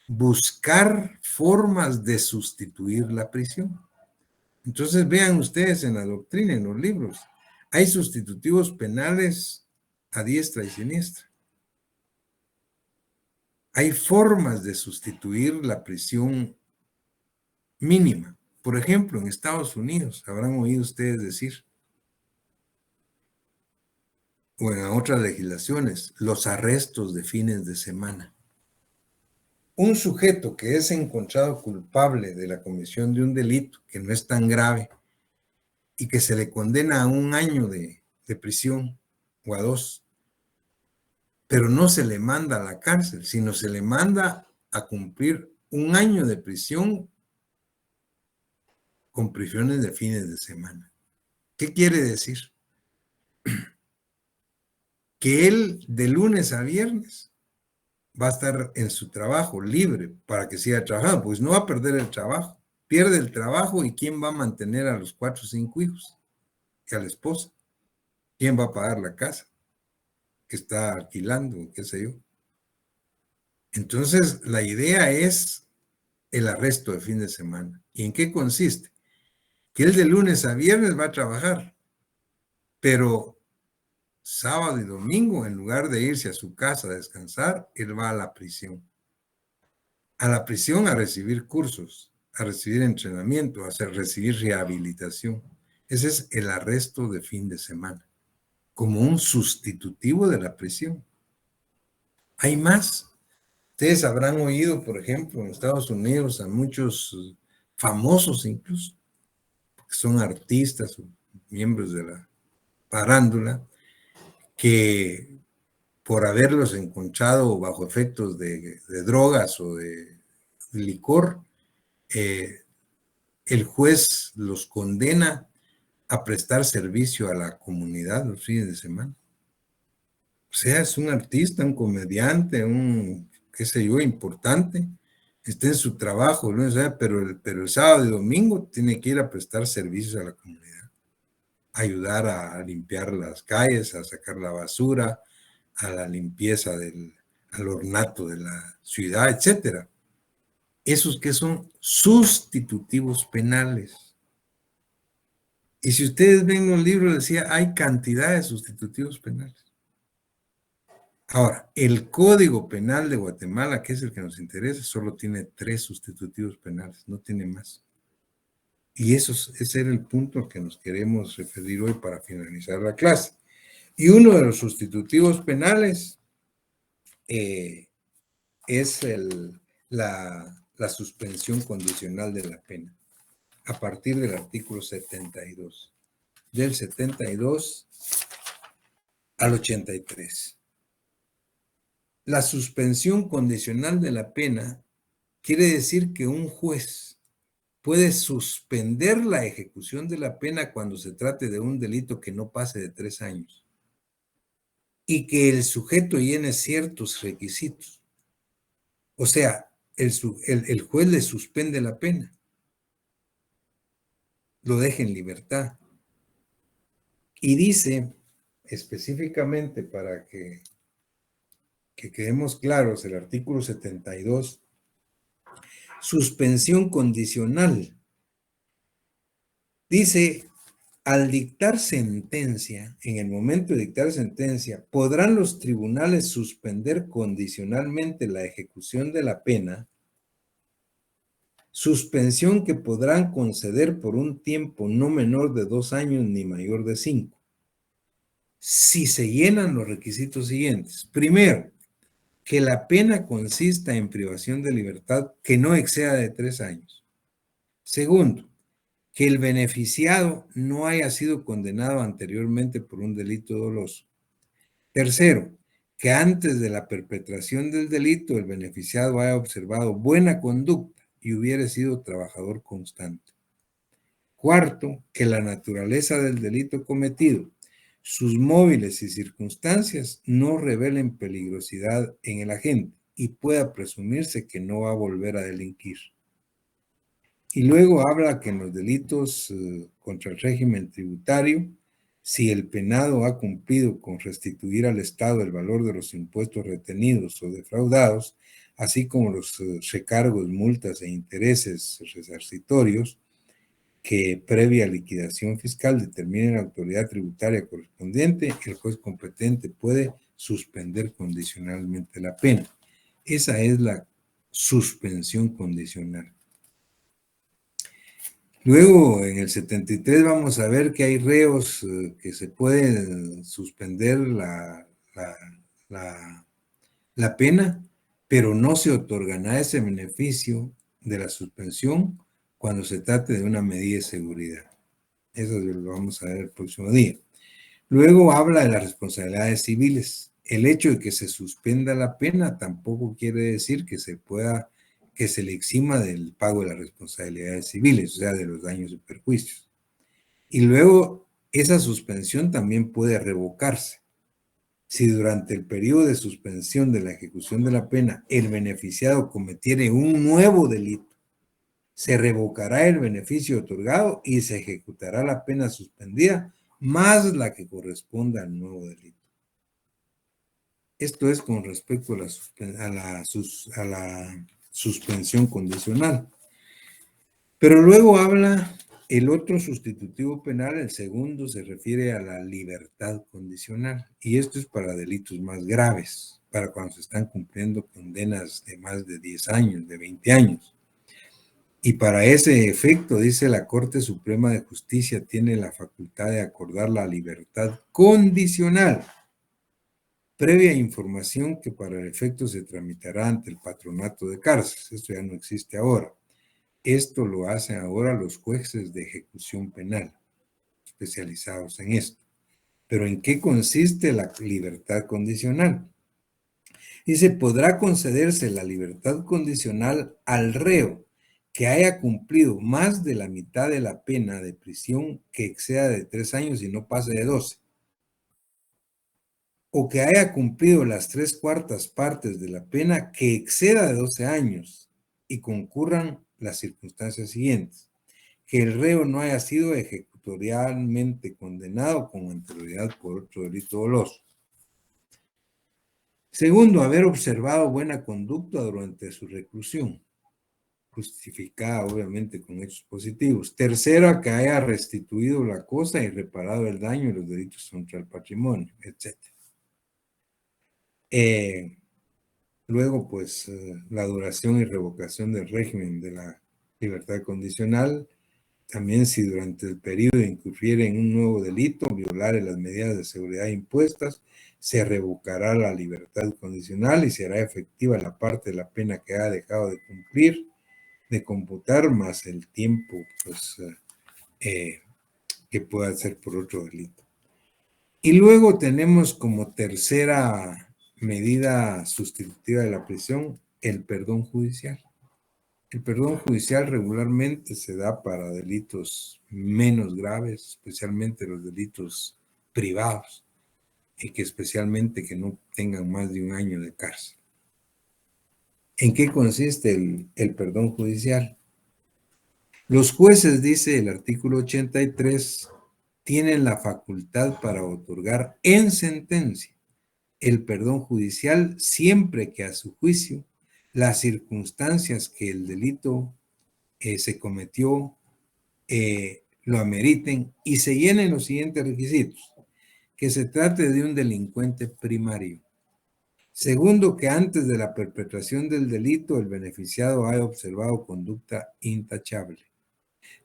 Buscar formas de sustituir la prisión. Entonces vean ustedes en la doctrina, en los libros, hay sustitutivos penales a diestra y siniestra. Hay formas de sustituir la prisión mínima. Por ejemplo, en Estados Unidos, habrán oído ustedes decir, o en otras legislaciones, los arrestos de fines de semana. Un sujeto que es encontrado culpable de la comisión de un delito que no es tan grave y que se le condena a 1 año de prisión o a 2, pero no se le manda a la cárcel, sino se le manda a cumplir 1 año de prisión con prisiones de fines de semana. ¿Qué quiere decir? Que él de lunes a viernes va a estar en su trabajo libre para que siga trabajando, pues no va a perder el trabajo. Pierde el trabajo y ¿quién va a mantener a los 4 o 5 hijos? Y a la esposa. ¿Quién va a pagar la casa que está alquilando, qué sé yo? Entonces, la idea es el arresto de fin de semana. ¿Y en qué consiste? Que él de lunes a viernes va a trabajar, pero sábado y domingo, en lugar de irse a su casa a descansar, él va a la prisión. A la prisión a recibir cursos, a recibir entrenamiento, a recibir rehabilitación. Ese es el arresto de fin de semana, como un sustitutivo de la prisión. Hay más. Ustedes habrán oído, por ejemplo, en Estados Unidos a muchos famosos incluso, que son artistas o miembros de la farándula, que por haberlos encontrado bajo efectos de drogas o de licor, el juez los condena a prestar servicio a la comunidad los fines de semana. O sea, es un artista, un comediante, un qué sé yo, importante, esté en su trabajo, ¿no? O sea, pero el sábado y domingo tiene que ir a prestar servicios a la comunidad, ayudar a limpiar las calles, a sacar la basura, a la limpieza al ornato de la ciudad, etcétera. Esos que son sustitutivos penales. Y si ustedes ven los libros, decía, hay cantidad de sustitutivos penales. Ahora, el Código Penal de Guatemala, que es el que nos interesa, solo tiene 3 sustitutivos penales, no tiene más. Y ese era el punto al que nos queremos referir hoy para finalizar la clase. Y uno de los sustitutivos penales es la suspensión condicional de la pena, a partir del artículo 72, del 72 al 83. La suspensión condicional de la pena quiere decir que un juez puede suspender la ejecución de la pena cuando se trate de un delito que no pase de 3 años y que el sujeto llene ciertos requisitos. O sea, el juez le suspende la pena, lo deja en libertad. Y dice específicamente, para que quedemos claros, el artículo 72, suspensión condicional. Dice, al dictar sentencia, en el momento de dictar sentencia, podrán los tribunales suspender condicionalmente la ejecución de la pena, suspensión que podrán conceder por un tiempo no menor de 2 años ni mayor de 5, si se llenan los requisitos siguientes. Primero, que la pena consista en privación de libertad que no exceda de 3 años. Segundo, que el beneficiado no haya sido condenado anteriormente por un delito doloso. Tercero, que antes de la perpetración del delito el beneficiado haya observado buena conducta y hubiera sido trabajador constante. Cuarto, que la naturaleza del delito cometido, sus móviles y circunstancias no revelen peligrosidad en el agente y pueda presumirse que no va a volver a delinquir. Y luego habla que en los delitos contra el régimen tributario, si el penado ha cumplido con restituir al Estado el valor de los impuestos retenidos o defraudados, así como los recargos, multas e intereses resarcitorios que previa liquidación fiscal determine la autoridad tributaria correspondiente, el juez competente puede suspender condicionalmente la pena. Esa es la suspensión condicional. Luego, en el 73 vamos a ver que hay reos que se pueden suspender la pena, pero no se otorgará ese beneficio de la suspensión cuando se trate de una medida de seguridad. Eso lo vamos a ver el próximo día. Luego habla de las responsabilidades civiles. El hecho de que se suspenda la pena tampoco quiere decir que se le exima del pago de las responsabilidades civiles, o sea, de los daños y perjuicios. Y luego, esa suspensión también puede revocarse. Si durante el periodo de suspensión de la ejecución de la pena el beneficiado cometiere un nuevo delito, se revocará el beneficio otorgado y se ejecutará la pena suspendida más la que corresponda al nuevo delito. Esto es con respecto a la suspensión condicional. Pero luego habla el otro sustitutivo penal, el segundo, se refiere a la libertad condicional. Y esto es para delitos más graves, para cuando se están cumpliendo condenas de más de 10 años, de 20 años. Y para ese efecto, dice la Corte Suprema de Justicia, tiene la facultad de acordar la libertad condicional, previa información que para el efecto se tramitará ante el patronato de cárceles. Esto ya no existe ahora. Esto lo hacen ahora los jueces de ejecución penal, especializados en esto. Pero ¿en qué consiste la libertad condicional? Dice, podrá concederse la libertad condicional al reo que haya cumplido más de la mitad de la pena de prisión que exceda de 3 años y no pase de 12. o que haya cumplido las 3/4 partes de la pena que exceda de 12 años y concurran las circunstancias siguientes: que el reo no haya sido ejecutorialmente condenado con anterioridad por otro delito doloso. Segundo, haber observado buena conducta durante su reclusión, justificada obviamente con hechos positivos. Tercero, que haya restituido la cosa y reparado el daño y los delitos contra el patrimonio, etc. Luego, pues, la duración y revocación del régimen de la libertad condicional. También, si durante el periodo incurriere en un nuevo delito, violare las medidas de seguridad impuestas, se revocará la libertad condicional y será efectiva la parte de la pena que haya dejado de cumplir, de computar, más el tiempo, pues, que pueda ser por otro delito. Y luego tenemos como tercera medida sustitutiva de la prisión el perdón judicial. El perdón judicial regularmente se da para delitos menos graves, especialmente los delitos privados, y que especialmente que no tengan más de 1 año de cárcel. ¿En qué consiste el perdón judicial? Los jueces, dice el artículo 83, tienen la facultad para otorgar en sentencia el perdón judicial siempre que a su juicio las circunstancias que el delito se cometió lo ameriten y se llenen los siguientes requisitos: que se trate de un delincuente primario. Segundo, que antes de la perpetración del delito el beneficiado haya observado conducta intachable.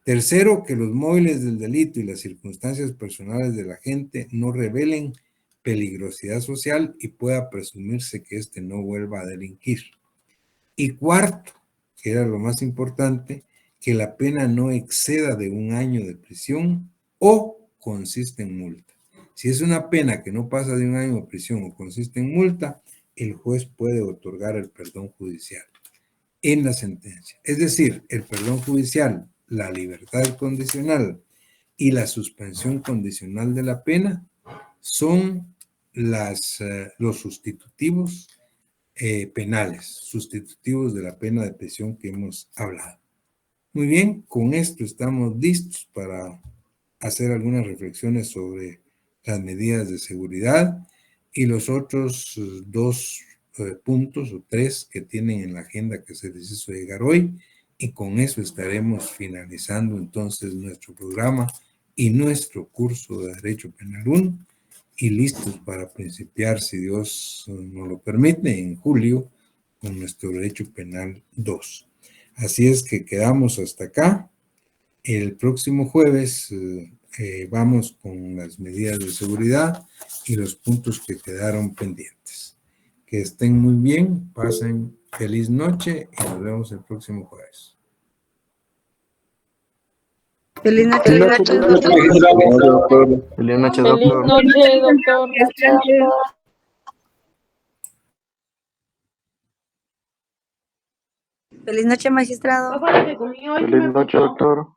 Tercero, que los móviles del delito y las circunstancias personales del agente no revelen peligrosidad social y pueda presumirse que éste no vuelva a delinquir. Y cuarto, que era lo más importante, que la pena no exceda de 1 año de prisión o consiste en multa. Si es una pena que no pasa de 1 año de prisión o consiste en multa, el juez puede otorgar el perdón judicial en la sentencia. Es decir, el perdón judicial, la libertad condicional y la suspensión condicional de la pena son los sustitutivos penales, sustitutivos de la pena de prisión que hemos hablado. Muy bien, con esto estamos listos para hacer algunas reflexiones sobre las medidas de seguridad y los otros 2 puntos o 3 que tienen en la agenda que se les hizo llegar hoy, y con eso estaremos finalizando entonces nuestro programa y nuestro curso de Derecho Penal 1 y listos para principiar, si Dios nos lo permite, en julio con nuestro Derecho Penal 2. Así es que quedamos hasta acá. El próximo jueves vamos con las medidas de seguridad y los puntos que quedaron pendientes. Que estén muy bien, pasen feliz noche y nos vemos el próximo jueves. Feliz noche, doctor. Feliz noche, Feliz doctor. noche, doctor. Feliz noche, magistrado. Feliz noche, doctor.